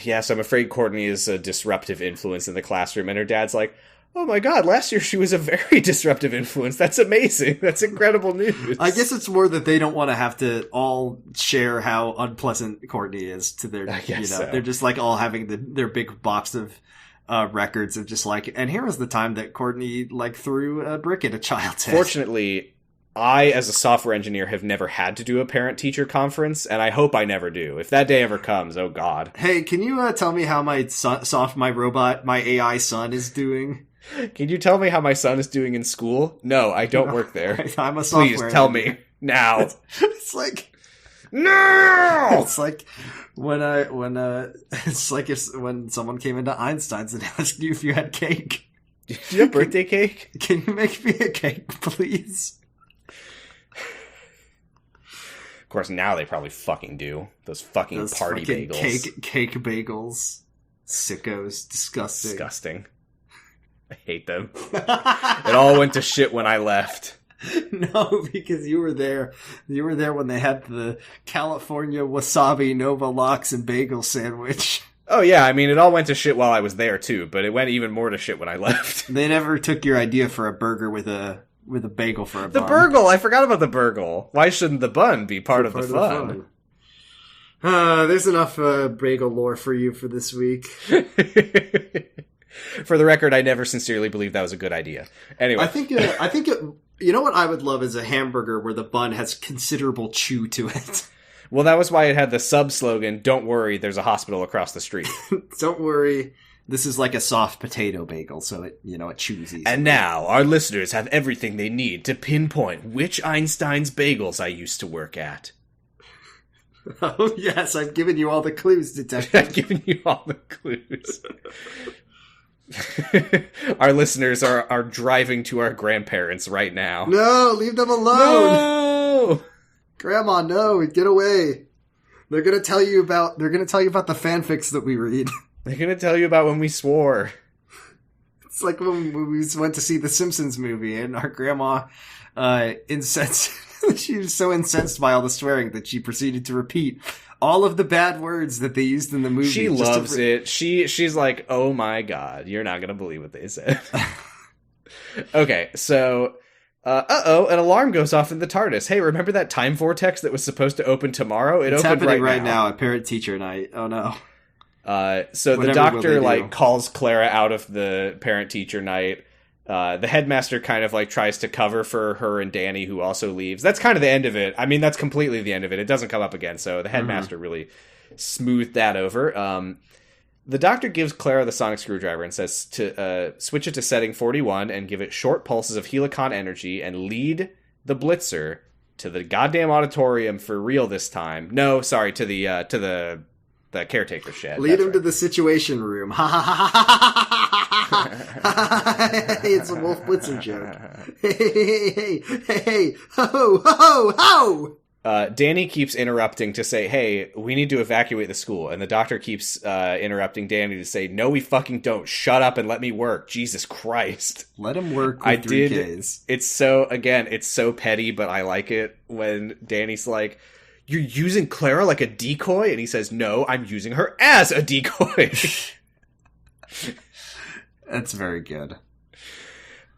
B: "Yes, I'm afraid Courtney is a disruptive influence in the classroom." And her dad's like, "Oh my God, last year she was a very disruptive influence. That's amazing. That's incredible news."
A: I guess it's more that they don't want to have to all share how unpleasant Courtney is to their, so. They're just like all having their big box of records of just like, and here was the time that Courtney like threw a brick at a child's head.
B: Fortunately, I, as a software engineer, have never had to do a parent-teacher conference, and I hope I never do. If that day ever comes, oh God.
A: Hey, can you tell me how my AI son is doing?
B: Can you tell me how my son is doing in school? No, I don't work there.
A: I'm a software
B: Please tell me now.
A: It's like
B: no.
A: It's like when someone came into Einstein's and asked you if you had cake.
B: Do you have birthday cake?
A: Can you make me a cake, please?
B: Of course, now they probably fucking do. Those party bagels.
A: Cake bagels. Sickos.
B: Disgusting. I hate them. It all went to shit when I left.
A: No, because you were there. You were there when they had the California wasabi Nova Lox and bagel sandwich.
B: Oh yeah, I mean, it all went to shit while I was there too, but it went even more to shit when I left.
A: They never took your idea for a burger with a bagel for a bun.
B: The burgle! I forgot about the burgle. Why shouldn't the bun be part of the fun?
A: There's enough bagel lore for you for this week.
B: For the record, I never sincerely believed that was a good idea. Anyway.
A: I think you know what I would love is a hamburger where the bun has considerable chew to it.
B: Well, that was why it had the sub-slogan, "Don't worry, there's a hospital across the street."
A: Don't worry. This is like a soft potato bagel, so it chews easily.
B: And now, our listeners have everything they need to pinpoint which Einstein's Bagels I used to work at.
A: Oh, yes, I've given you all the clues, detective.
B: I've given you all the clues. Our listeners are driving to our grandparents right now.
A: No, leave them alone!
B: No!
A: Grandma, no, get away. They're gonna tell you about the fanfics that we read.
B: They're gonna tell you about when we swore.
A: It's like when we went to see the Simpsons movie and our grandma incensed She was so incensed by all the swearing that she proceeded to repeat all of the bad words that they used in the movie.
B: She loves it. She's like, oh my god, you're not gonna believe what they said. Okay, so... an alarm goes off in the TARDIS. Hey, remember that time vortex that was supposed to open tomorrow? It's opened
A: happening
B: right
A: now at parent-teacher night. Oh no.
B: So the doctor calls Clara out of the parent-teacher night. The headmaster kind of tries to cover for her and Danny, who also leaves. That's kind of the end of it. I mean, that's completely the end of it. It doesn't come up again. So the headmaster really smoothed that over. The doctor gives Clara the sonic screwdriver and says to switch it to setting 41 and give it short pulses of helicon energy and lead the Blitzer to the goddamn auditorium for real this time. No, sorry, to the caretaker shed.
A: Lead him to the situation room. Ha ha ha ha ha! It's a Wolf Blitzer joke. Hey, ho, ho, ho!
B: Danny keeps interrupting to say, hey, we need to evacuate the school. And the doctor keeps interrupting Danny to say, no, we fucking don't. Shut up and let me work. Jesus Christ.
A: Let him work with 3Ks.
B: It's so petty, but I like it when Danny's like, you're using Clara like a decoy? And he says, no, I'm using her as a decoy.
A: That's very good.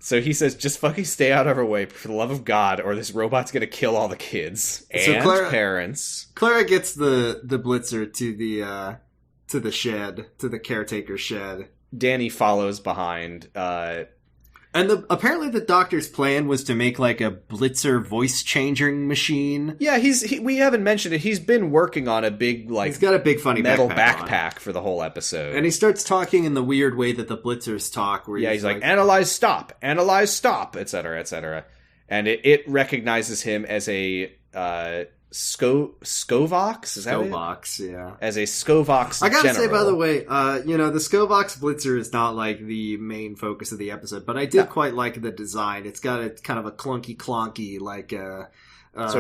B: So he says, just fucking stay out of her way, for the love of God, or this robot's gonna kill all the kids and parents.
A: Clara gets the Blitzer to the shed, to the caretaker shed.
B: Danny follows behind.
A: And apparently the doctor's plan was to make a Blitzer voice changing machine.
B: Yeah, we haven't mentioned it. He's been working on a big
A: he's got a big funny
B: metal backpack for the whole episode.
A: And he starts talking in the weird way that the Blitzers talk. Where
B: he's like, analyze, stop, etc., etc. And it recognizes him as a Skovox? Is that
A: Skovox, yeah.
B: As a Skovox
A: I gotta
B: general.
A: say, by the way, the Skovox Blitzer is not the main focus of the episode, but I did quite like the design. It's got a kind of a clunky,
B: sort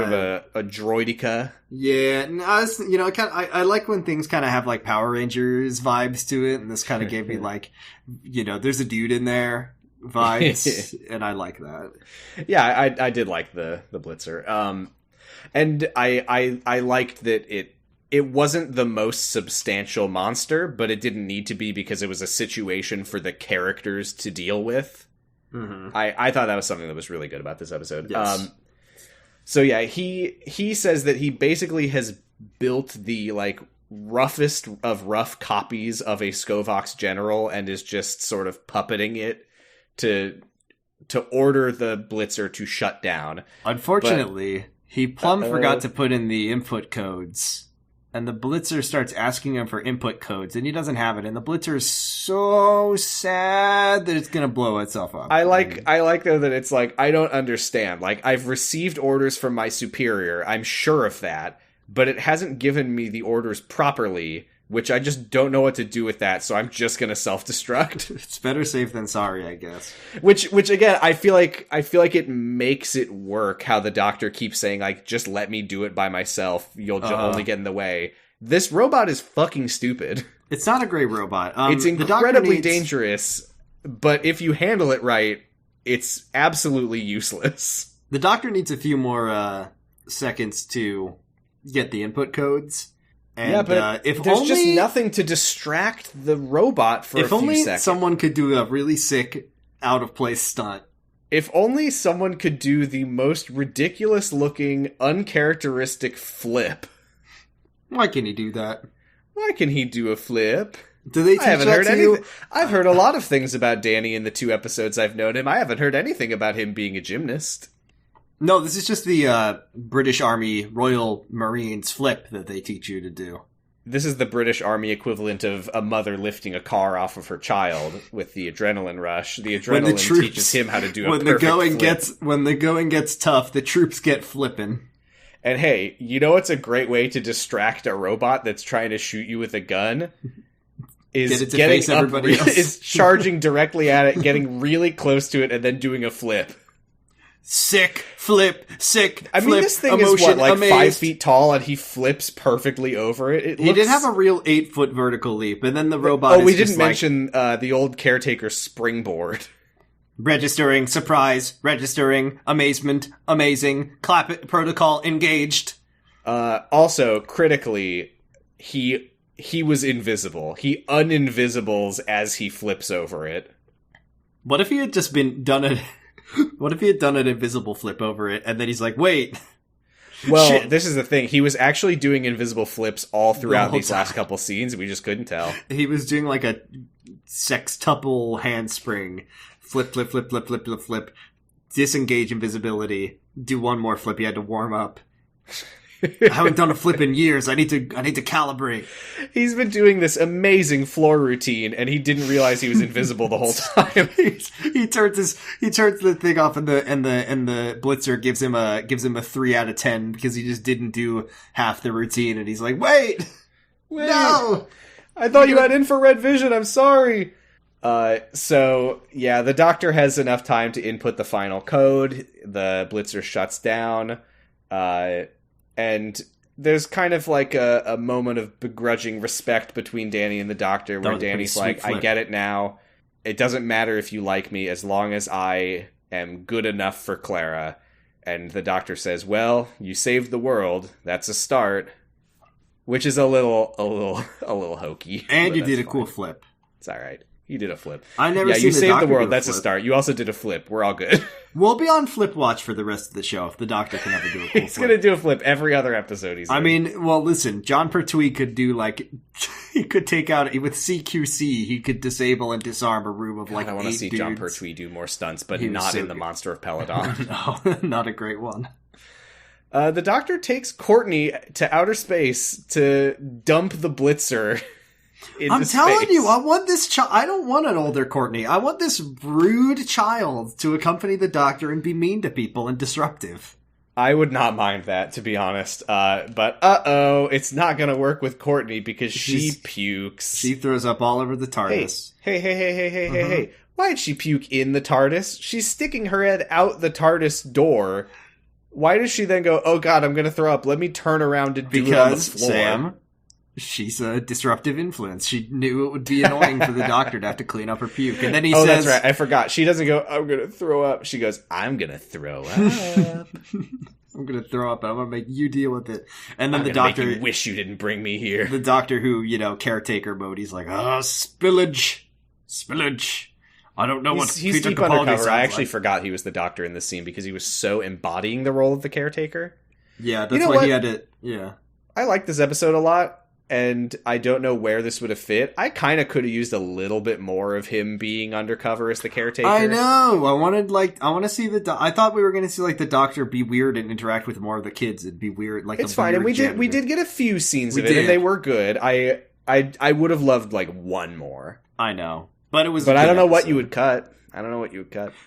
B: of a droidica.
A: Yeah, I like when things kind of have Power Rangers vibes to it, and this kind of gave me there's a dude in there vibes, and I like that.
B: Yeah, I did like the Blitzer. And I liked that it wasn't the most substantial monster, but it didn't need to be because it was a situation for the characters to deal with. Mm-hmm. I thought that was something that was really good about this episode.
A: Yes.
B: So yeah, he says that he basically has built the roughest of rough copies of a Skovox general and is just sort of puppeting it to order the Blitzer to shut down.
A: Unfortunately, he forgot to put in the input codes, and the Blitzer starts asking him for input codes, and he doesn't have it, and the Blitzer is so sad that it's gonna blow itself up.
B: I like though that it's I don't understand. I've received orders from my superior, I'm sure of that, but it hasn't given me the orders properly, which I just don't know what to do with that, so I'm just gonna self-destruct.
A: It's better safe than sorry, I guess.
B: Which again, I feel like it makes it work how the doctor keeps saying, just let me do it by myself, you'll only get in the way. This robot is fucking stupid.
A: It's not a great robot.
B: It's incredibly dangerous, but if you handle it right, it's absolutely useless.
A: The doctor needs a few more seconds to get the input codes. And,
B: yeah, but
A: if
B: there's
A: only,
B: just nothing to distract the robot for a few seconds.
A: If only someone could do a really sick, out-of-place stunt.
B: If only someone could do the most ridiculous-looking, uncharacteristic flip.
A: Why can he do that?
B: Why can he do a flip?
A: Do they teach that to you?
B: I've heard a lot of things about Danny in the 2 episodes I've known him. I haven't heard anything about him being a gymnast.
A: No, this is just the British Army Royal Marines flip that they teach you to do.
B: This is the British Army equivalent of a mother lifting a car off of her child with the adrenaline rush. The adrenaline teaches him how to do a perfect flip.
A: When the going gets tough, the troops get flipping.
B: And hey, you know what's a great way to distract a robot that's trying to shoot you with a gun? Is getting up, is charging directly at it, getting really close to it, and then doing a flip.
A: Sick flip.
B: I mean, this thing
A: emotion,
B: is what,
A: amazed.
B: 5 feet tall, and he flips perfectly over it.
A: He did have a real 8-foot vertical leap, and then the robot.
B: We didn't mention the old caretaker springboard.
A: Registering, surprise, registering, amazement, amazing, clap it, protocol, engaged.
B: Also, critically, he was invisible. He uninvisibles as he flips over it.
A: What if he had just what if he had done an invisible flip over it, and then he's like, wait.
B: Well,
A: Shit.
B: This is the thing. He was actually doing invisible flips all throughout these last couple scenes. We just couldn't tell.
A: He was doing like a sextuple handspring. Flip, flip, flip, flip, flip, flip, flip. Disengage invisibility. Do one more flip. He had to warm up. I haven't done a flip in years. I need to calibrate.
B: He's been doing this amazing floor routine, and he didn't realize he was invisible the whole time.
A: he turns the thing off, and the blitzer gives him a 3 out of 10 because he just didn't do half the routine, and he's like, wait, no,
B: I thought you had infrared vision. I'm sorry. So yeah, the Doctor has enough time to input the final code. The blitzer shuts down. And there's kind of like a moment of begrudging respect between Danny and the Doctor, where Danny's like, I get it now. It doesn't matter if you like me as long as I am good enough for Clara. And the Doctor says, well, you saved the world. That's a start. Which is a little hokey.
A: And you did a cool flip.
B: It's all right. You did a flip.
A: I never seen
B: you saved
A: Doctor
B: the world.
A: do
B: That's a start. You also did a flip. We're all good.
A: We'll be on flip watch for the rest of the show if the Doctor can ever do a cool flip.
B: He's going to do a flip every other episode.
A: I mean, well, listen, John Pertwee could do like, he could take out, with CQC, he could disable and disarm a room of like 8 dudes.
B: I want to see John Pertwee do more stunts, but not in The Monster of Peladon.
A: No, not a great one.
B: The Doctor takes Courtney to outer space to dump the Blitzer.
A: I'm telling you, I want this child. I don't want an older Courtney. I want this rude child to accompany the Doctor and be mean to people and disruptive.
B: I would not mind that, to be honest. But it's not going to work with Courtney because she pukes.
A: She throws up all over the TARDIS.
B: Hey. Why'd she puke in the TARDIS? She's sticking her head out the TARDIS door. Why does she then go, oh god, I'm going to throw up. Let me turn around and do it on the floor.
A: Sam, she's a disruptive influence. She knew it would be annoying for the Doctor to have to clean up her puke. And then he says...
B: that's right. I forgot. She doesn't go, I'm going to throw up. She goes, I'm going to throw up.
A: I'm going to throw up and I'm going to make you deal with it. And then the Doctor...
B: make you wish you didn't bring me here.
A: The Doctor who, caretaker mode, he's like, spillage. I don't know what
B: he's deep undercover. I actually forgot he was the Doctor in this scene because he was so embodying the role of the caretaker.
A: Yeah, that's why he had to... Yeah.
B: I like this episode a lot. And I don't know where this would have fit. I kind of could have used a little bit more of him being undercover as the caretaker.
A: I know. I want to see I thought we were going to see the Doctor be weird and interact with more of the kids. It'd be weird.
B: It's fine, and we did get a few scenes of it, and they were good. I would have loved one more.
A: I know, but it was.
B: But I don't know what you would cut.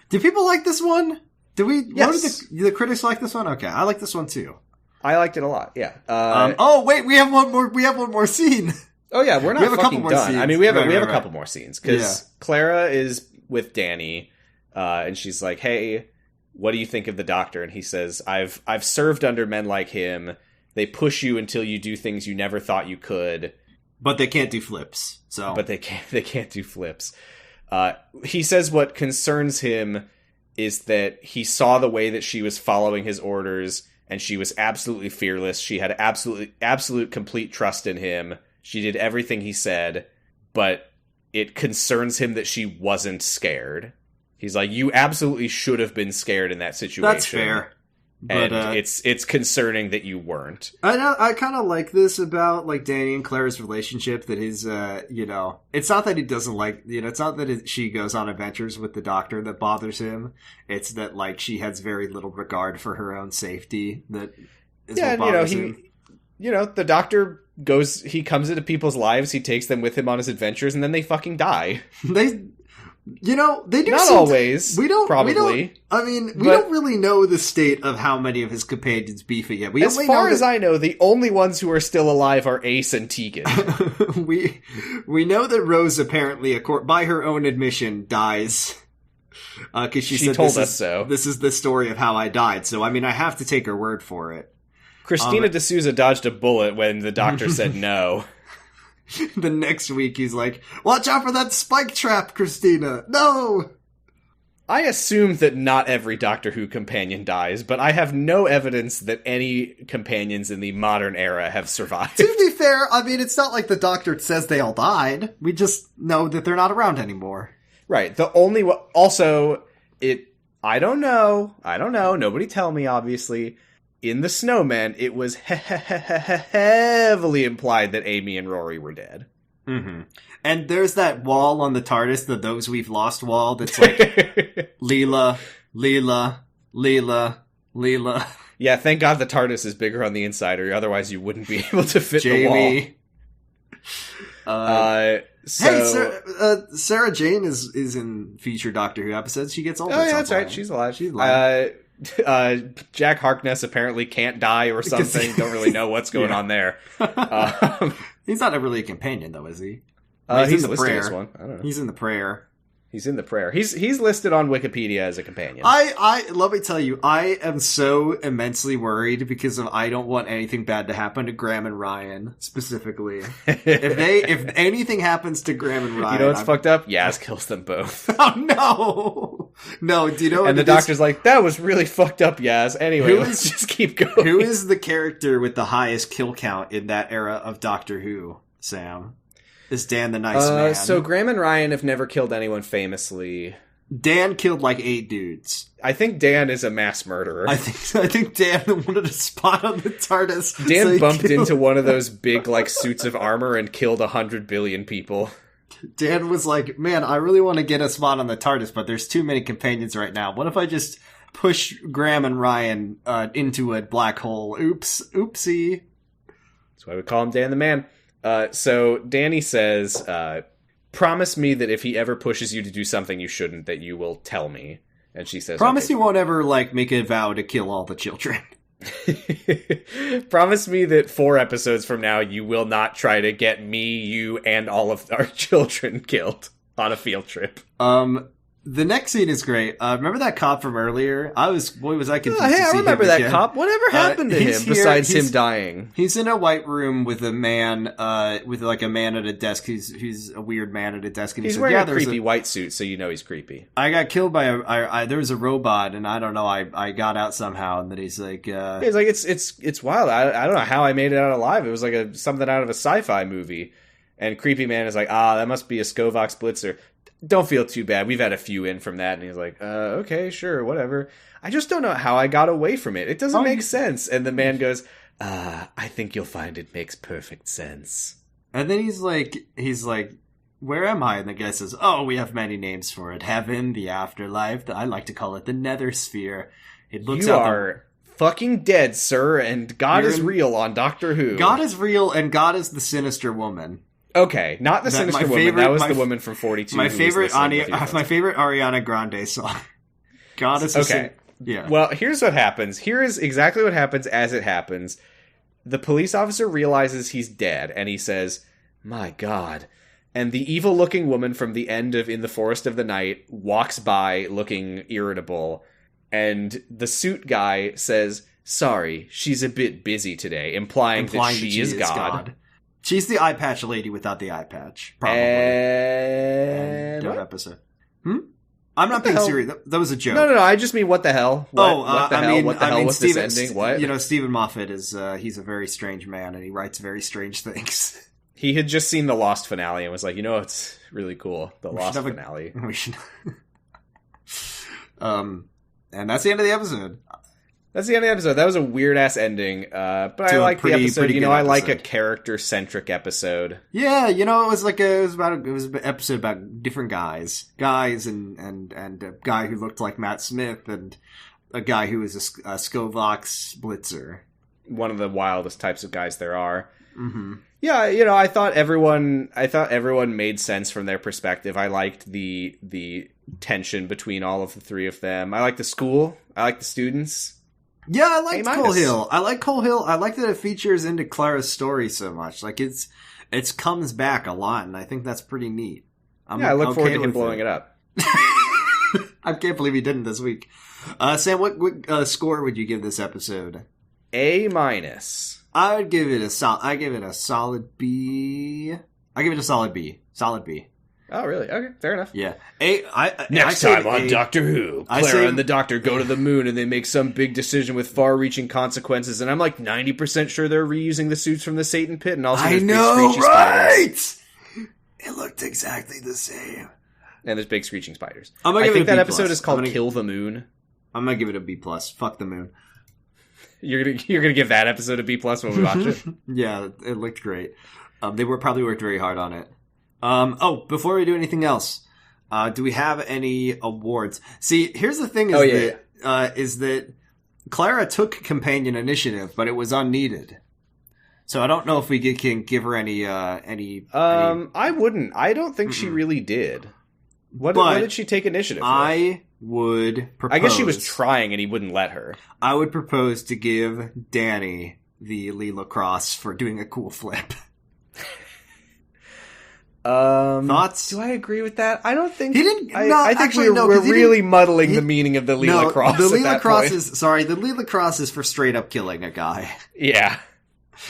A: Do people like this one? Do we?
B: Yes.
A: What did the critics like this one? Okay, I like this one too.
B: I liked it a lot, yeah.
A: Wait, we have one more scene.
B: Oh yeah, we're not fucking done.
A: Scenes.
B: I mean, we have a couple more scenes because
A: Yeah.
B: Clara is with Danny, and she's like, "Hey, what do you think of the Doctor?" And he says, "I've served under men like him. They push you until you do things you never thought you could,
A: but they can't do flips.
B: But they can't do flips." He says what concerns him is that he saw the way that she was following his orders. And she was absolutely fearless. She had absolute complete trust in him. She did everything he said, but it concerns him that she wasn't scared. He's like, you absolutely should have been scared in that situation.
A: That's fair.
B: And it's concerning that you weren't.
A: I kind of like this about Danny and Clara's relationship. That his, it's not that he doesn't it's not that she goes on adventures with the Doctor that bothers him. It's that she has very little regard for her own safety. That is what bothers him.
B: The Doctor he comes into people's lives. He takes them with him on his adventures, and then they fucking die.
A: They do
B: not always.
A: We don't
B: probably.
A: We don't really know the state of how many of his companions beef it yet.
B: As far as I know, the only ones who are still alive are Ace and Tegan.
A: we know that Rose apparently, by her own admission, dies. Because she said
B: told us so.
A: This is the story of how I died. So I have to take her word for it.
B: Christina D'Souza dodged a bullet when the Doctor said no.
A: The next week he's like, watch out for that spike trap, Christina! No!
B: I assume that not every Doctor Who companion dies, but I have no evidence that any companions in the modern era have survived.
A: To be fair, I mean, it's not like the Doctor says they all died. We just know that they're not around anymore.
B: Right. The only also I don't know. Nobody tell me, obviously. In the Snowmen, it was heavily implied that Amy and Rory were dead.
A: Mm-hmm. And there's that wall on the TARDIS, the Those We've Lost wall, that's like, Leela, Leela, Leela, Leela.
B: Yeah, thank God the TARDIS is bigger on the inside, or otherwise you wouldn't be able to fit
A: Jamie.
B: the wall.
A: Hey, Sarah Jane is in future Doctor Who episodes. She gets older.
B: Oh, yeah, that's right. She's alive. Jack Harkness apparently can't die or something. Don't really know what's going on there.
A: He's not really a companion, though, is he?
B: He's in the prayer. As one. I don't know.
A: He's in the prayer.
B: He's in the prayer. He's listed on Wikipedia as a companion.
A: Let me tell you, I am so immensely worried because I don't want anything bad to happen to Graham and Ryan, specifically. If anything happens to Graham and Ryan...
B: You know what's fucked up? Yaz kills them both.
A: Oh, no! No, do you know...
B: And the Doctor's like, that was really fucked up, Yaz. Anyway, let's just keep going.
A: Who is the character with the highest kill count in that era of Doctor Who, Sam? Is Dan the nice man?
B: So Graham and Ryan have never killed anyone famously.
A: Dan killed like 8 dudes.
B: I think Dan is a mass murderer.
A: I think Dan wanted a spot on the TARDIS.
B: Dan bumped into one of those big like suits of armor and killed 100 billion people.
A: Dan was like, man, I really want to get a spot on the TARDIS, but there's too many companions right now. What if I just push Graham and Ryan into a black hole? Oopsie.
B: That's why we call him Dan the Man. So Danny says, promise me that if he ever pushes you to do something you shouldn't, that you will tell me. And she says,
A: promise
B: okay,
A: you won't ever, like, make a vow to kill all the children.
B: Promise me that 4 episodes from now, you will not try to get me, you, and all of our children killed on a field trip.
A: The next scene is great. Remember that cop from earlier? Was I confused
B: Hey,
A: to
B: I
A: see
B: remember
A: him
B: that
A: again.
B: cop. Whatever happened to him besides him dying?
A: He's in a white room with a man, with like a man at a desk. He's a weird man at a desk. And
B: he's
A: said,
B: wearing a creepy white suit, so you know he's creepy.
A: I got killed by there was a robot, and I don't know, I got out somehow, and then he's like,
B: it's wild. I don't know how I made it out alive. It was like something out of a sci-fi movie. And creepy man is like, that must be a Skovox Blitzer. Don't feel too bad. We've had a few in from that. And he's like, okay, sure, whatever. I just don't know how I got away from it. It doesn't make sense. And the man goes, I think you'll find it makes perfect sense.
A: And then he's like, where am I? And the guy says, we have many names for it. Heaven, the afterlife. I like to call it the nether sphere. It looks
B: you are fucking dead, sir. And God is real on Doctor Who.
A: God is real, and God is the sinister woman.
B: Okay, not the sinister woman. That was the woman from 42.
A: My favorite Ariana Grande song. God is
B: okay.
A: Yeah.
B: Well, here's what happens. Here is exactly what happens as it happens. The police officer realizes he's dead, and he says, "My God." And the evil-looking woman from the end of In the Forest of the Night walks by looking irritable, and the suit guy says, "Sorry, she's a bit busy today," implying that she is God.
A: She's the eye patch lady without the eye patch, probably.
B: And
A: what episode? I'm not being serious. That was a joke.
B: No. I just mean, what the hell? What the hell was this ending? What?
A: You know, Stephen Moffat is, he's a very strange man, and he writes very strange things.
B: He had just seen the Lost finale and was like, it's really cool. The Lost finale.
A: We should. And that's the end of the episode.
B: That's the end of the episode. That was a weird-ass ending, but I like the episode. I like a character-centric episode.
A: Yeah, it was an episode about different guys. Guys and a guy who looked like Matt Smith and a guy who was a Skovox Blitzer.
B: One of the wildest types of guys there are.
A: Mm-hmm.
B: Yeah, I thought everyone made sense from their perspective. I liked the tension between all of the three of them. I like the school. I like the students.
A: Yeah, I liked Coal Hill. I like Coal Hill. I like that it features into Clara's story so much. Like, it comes back a lot, and I think that's pretty neat.
B: I look forward to him blowing it up.
A: I can't believe he didn't this week. Sam, what score would you give this episode?
B: A-.
A: I would give it a solid B. I give it a solid B. Solid B.
B: Oh, really? Okay, fair enough.
A: Yeah.
B: Next time on Doctor Who, Clara and the Doctor go to the moon and they make some big decision with far-reaching consequences, and I'm like 90% sure they're reusing the suits from the Satan Pit, and also there's big screechy spiders.
A: It looked exactly the same.
B: And there's big screeching spiders.
A: I think
B: that episode is called Kill the Moon.
A: I'm gonna give it a B+. Fuck the moon.
B: You're gonna give that episode a B+ when we watch it?
A: Yeah, it looked great. They probably worked very hard on it. Before we do anything else, do we have any awards? See, here's the thing: is that Clara took companion initiative, but it was unneeded. So I don't know if we can give her any.
B: I wouldn't. I don't think she really did. What did she take initiative?
A: I would propose.
B: I guess she was trying, and he wouldn't let her.
A: I would propose to give Danny the Leela Cross for doing a cool flip. Thoughts?
B: Do I agree with that? I don't think
A: he didn't.
B: I think we're really muddling the meaning of the Leela Cross.
A: The Leela Cross the Leela Cross is for straight up killing a guy.
B: Yeah,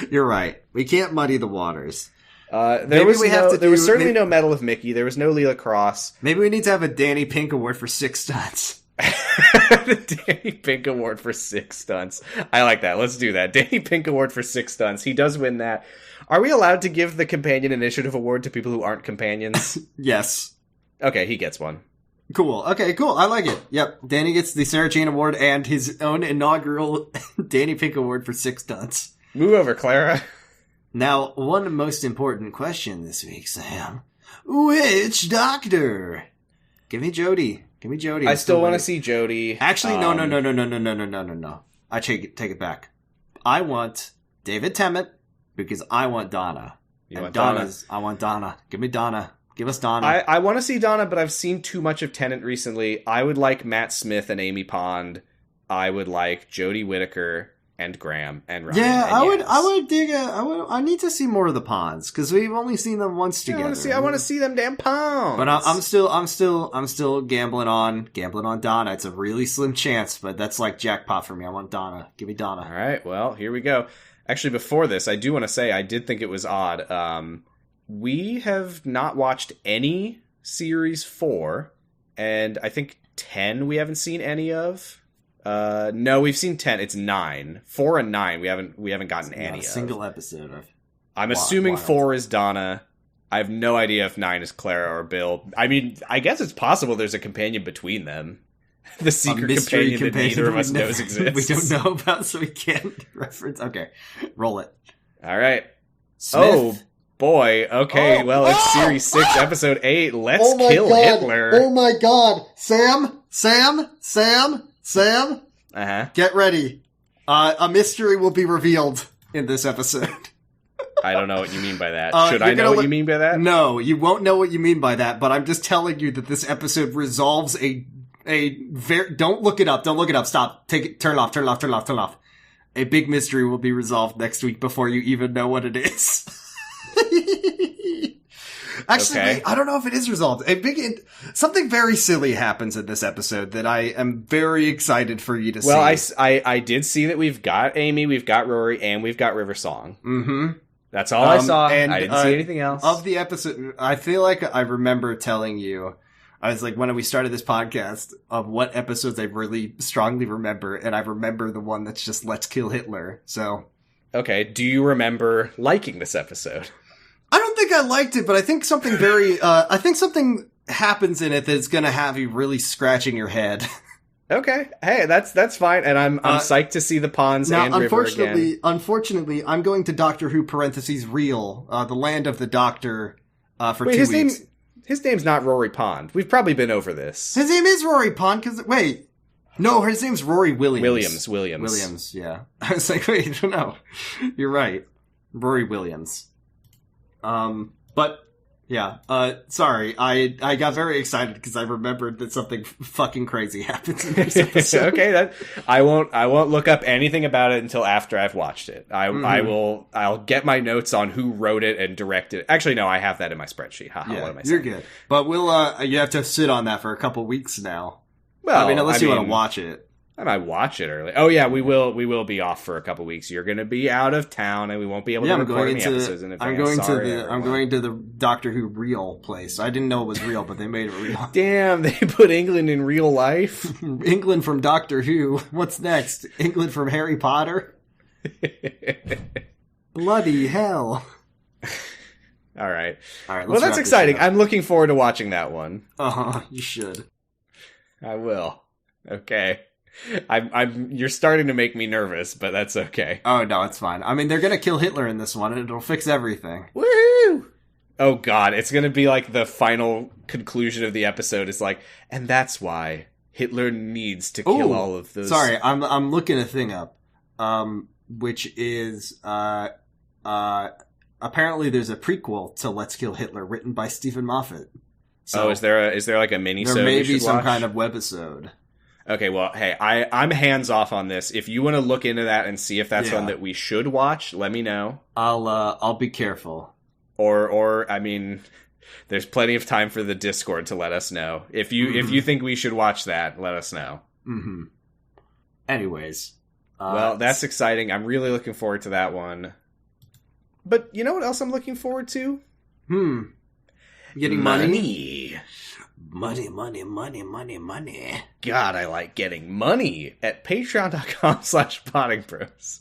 A: you're right. We can't muddy the waters.
B: There was certainly no Medal of Mickey. There was no Leela Cross.
A: Maybe we need to have a Danny Pink Award for 6 stunts.
B: The Danny Pink Award for 6 stunts. I like that. Let's do that. Danny Pink Award for 6 stunts. He does win that. Are we allowed to give the Companion Initiative Award to people who aren't companions?
A: Yes.
B: Okay, he gets one.
A: Cool. Okay, cool. I like it. Yep. Danny gets the Sarah Jane Award and his own inaugural Danny Pink Award for 6 stunts.
B: Move over, Clara.
A: Now, one most important question this week, Sam. Which Doctor? Give me Jodie.
B: I still want to see Jodie.
A: Actually, no. I take it back. I want David Tennant because I want Donna. I want Donna. Give me Donna. Give us Donna.
B: I want to see Donna, but I've seen too much of Tennant recently. I would like Matt Smith and Amy Pond. I would like Jodie Whittaker and Graham and Ryan.
A: Yeah, I would dig I need to see more of the Ponds because we've only seen them once together.
B: I want to see them damn Ponds.
A: But I'm still gambling on Donna. It's a really slim chance, but that's like jackpot for me. I want Donna. Give me Donna.
B: All right, well, here we go. Actually, before this, I do want to say I did think it was odd. We have not watched any Series 4, and I think 10 we haven't seen any of. No, we've seen 10. It's 9. 4 and 9 we haven't gotten any of.
A: Single episode of.
B: I'm assuming 4 is Donna. I have no idea if 9 is Clara or Bill. I mean, I guess it's possible there's a companion between them. The secret companion that neither of us knows exists.
A: We don't know about, so we can't reference. Okay, roll it.
B: All right.
A: Smith.
B: Oh boy. Okay. It's Series 6, Episode 8. Let's kill Hitler.
A: Oh my God, Sam.
B: Uh-huh.
A: Get ready. A mystery will be revealed in this episode.
B: I don't know what you mean by that. Should I know what you mean by that?
A: No, you won't know what you mean by that, but I'm just telling you that this episode resolves don't look it up. Stop. Turn it off. A big mystery will be resolved next week before you even know what it is. Actually,
B: okay.
A: I don't know if it is resolved. Something very silly happens in this episode that I am very excited for you to see.
B: Well, I did see that we've got Amy, we've got Rory, and we've got River Song.
A: Mm-hmm.
B: That's all I saw,
A: and
B: I didn't see anything else.
A: Of the episode, I feel like I remember telling you, I was like, when we started this podcast, of what episodes I really strongly remember, and I remember the one that's just Let's Kill Hitler, so.
B: Okay, do you remember liking this episode?
A: I don't think I liked it, but I think something something happens in it that's gonna have you really scratching your head.
B: Okay, hey, that's fine, and I'm psyched to see the Ponds and River again.
A: Unfortunately, I'm going to Doctor Who (real), the land of the Doctor, for 2 weeks.
B: His name's not Rory Pond. We've probably been over this.
A: His name is Rory Pond, no, his name's Rory Williams.
B: Williams,
A: yeah. I was like, wait, no. You're right. Rory Williams. But, yeah, sorry, I got very excited because I remembered that something fucking crazy happens in this episode.
B: Okay, I won't look up anything about it until after I've watched it. I'll get my notes on who wrote it and directed it. Actually, no, I have that in my spreadsheet. Haha,
A: yeah,
B: what am I saying?
A: You're good. But you have to sit on that for a couple weeks now.
B: Well,
A: unless you want to watch it.
B: I might watch it early. Oh yeah, we will be off for a couple weeks. You're going to be out of town, and we won't be able to record any episodes in advance.
A: I'm going to the Doctor Who real place. I didn't know it was real, but they made it real.
B: Damn, they put England in real life.
A: England from Doctor Who. What's next? England from Harry Potter. Bloody hell!
B: All right.
A: Well,
B: that's exciting. I'm looking forward to watching that one.
A: You should.
B: I will. Okay. You're starting to make me nervous, but that's okay.
A: Oh, no, it's fine. I mean, they're gonna kill Hitler in this one, and it'll fix everything.
B: Woohoo! Oh, God, it's gonna be like the final conclusion of the episode is like, and that's why Hitler needs to kill all of those...
A: Sorry, I'm looking a thing up, which is, apparently there's a prequel to Let's Kill Hitler written by Stephen Moffat. So
B: is there like a mini-sode
A: there may be some
B: watch?
A: kind of webisode.
B: Okay, well, hey, I'm hands off on this. If you want to look into that and see if that's one that we should watch, let me know.
A: I'll be careful.
B: Or I mean, there's plenty of time for the Discord to let us know. If you think we should watch that, let us know.
A: Mm-hmm. Anyways,
B: well, that's exciting. I'm really looking forward to that one. But you know what else I'm looking forward to?
A: Getting
B: money.
A: Money.
B: God, I like getting money at patreon.com/pottingbros,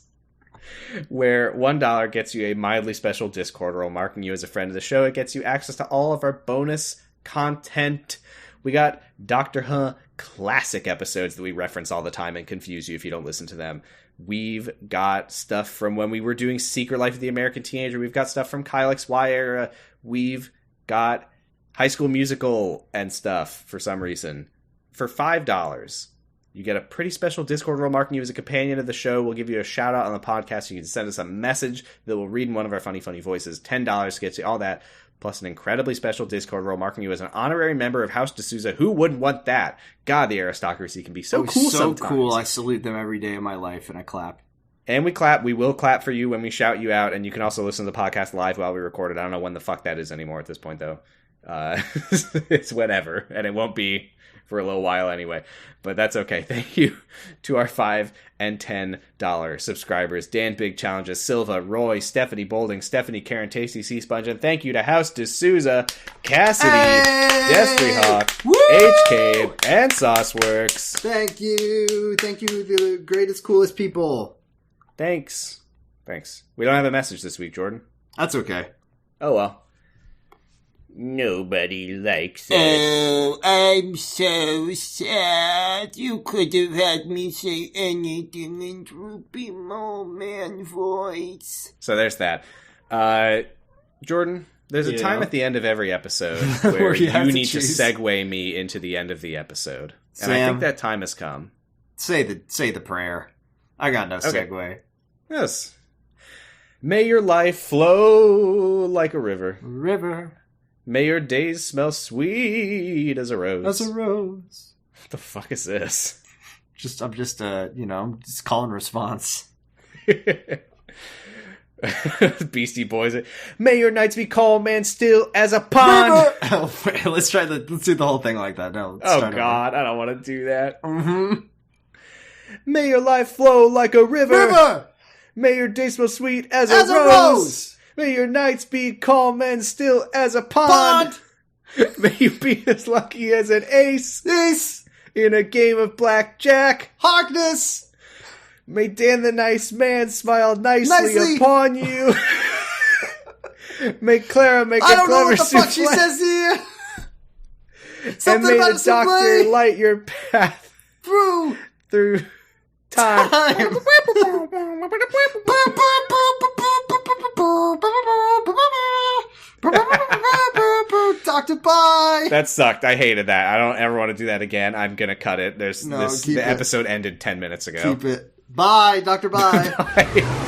B: where $1 gets you a mildly special Discord role marking you as a friend of the show. It gets you access to all of our bonus content. We got Doctor Who classic episodes that we reference all the time and confuse you if you don't listen to them. We've got stuff from when we were doing Secret Life of the American Teenager. We've got stuff from Kyle XY era. We've got High School Musical and stuff for some reason. For $5, you get a pretty special Discord role marking you as a companion of the show. We'll give you a shout out on the podcast. You can send us a message that we'll read in one of our funny voices. $10 gets you all that, plus an incredibly special Discord role marking you as an honorary member of House D'Souza. Who wouldn't want that? God, the aristocracy can be so cool sometimes.
A: So cool. I salute them every day of my life, and I clap.
B: And we clap. We will clap for you when we shout you out, and you can also listen to the podcast live while we record it. I don't know when the fuck that is anymore at this point, though. It's whenever, and it won't be for a little while anyway, but that's okay. Thank you to our $5 and $10 subscribers: Dan Big Challenges, Silva, Roy, Stephanie Bolding, Stephanie Karen, Tasty Sea Sponge, and thank you to House D'Souza, Cassidy, Destry Hawk, H Cave, and Sauceworks.
A: Thank you, the greatest, coolest people.
B: Thanks. We don't have a message this week, Jordan.
A: That's okay.
B: Oh well. Nobody likes us.
A: Oh, I'm so sad. You could have had me say anything in droopy man voice.
B: So there's that. Jordan, there's a time at the end of every episode where you need to segue me into the end of the episode. And I think that time has come.
A: Say the prayer. I got no segue.
B: Yes. May your life flow like a river. May your days smell sweet as a rose. What the fuck is this?
A: I'm just call and response.
B: Beastie Boys. May your nights be calm and still as a pond.
A: Oh, wait, let's do the whole thing like that. No.
B: Oh God, I don't want to do that.
A: Mm-hmm.
B: May your life flow like a river. May your days smell sweet as a rose. May your nights be calm and still as a pond. May you be as lucky as an ace in a game of blackjack.
A: Harkness.
B: May Dan the Nice Man smile nicely upon you. May Clara make a clever souffle. I don't know what the fuck she says here. And may the Doctor light your path through time.
A: Doctor, bye.
B: That sucked. I hated that. I don't ever want to do that again. I'm gonna cut it. The episode ended 10 minutes ago.
A: Keep it. Bye, Doctor. Bye.
B: Bye.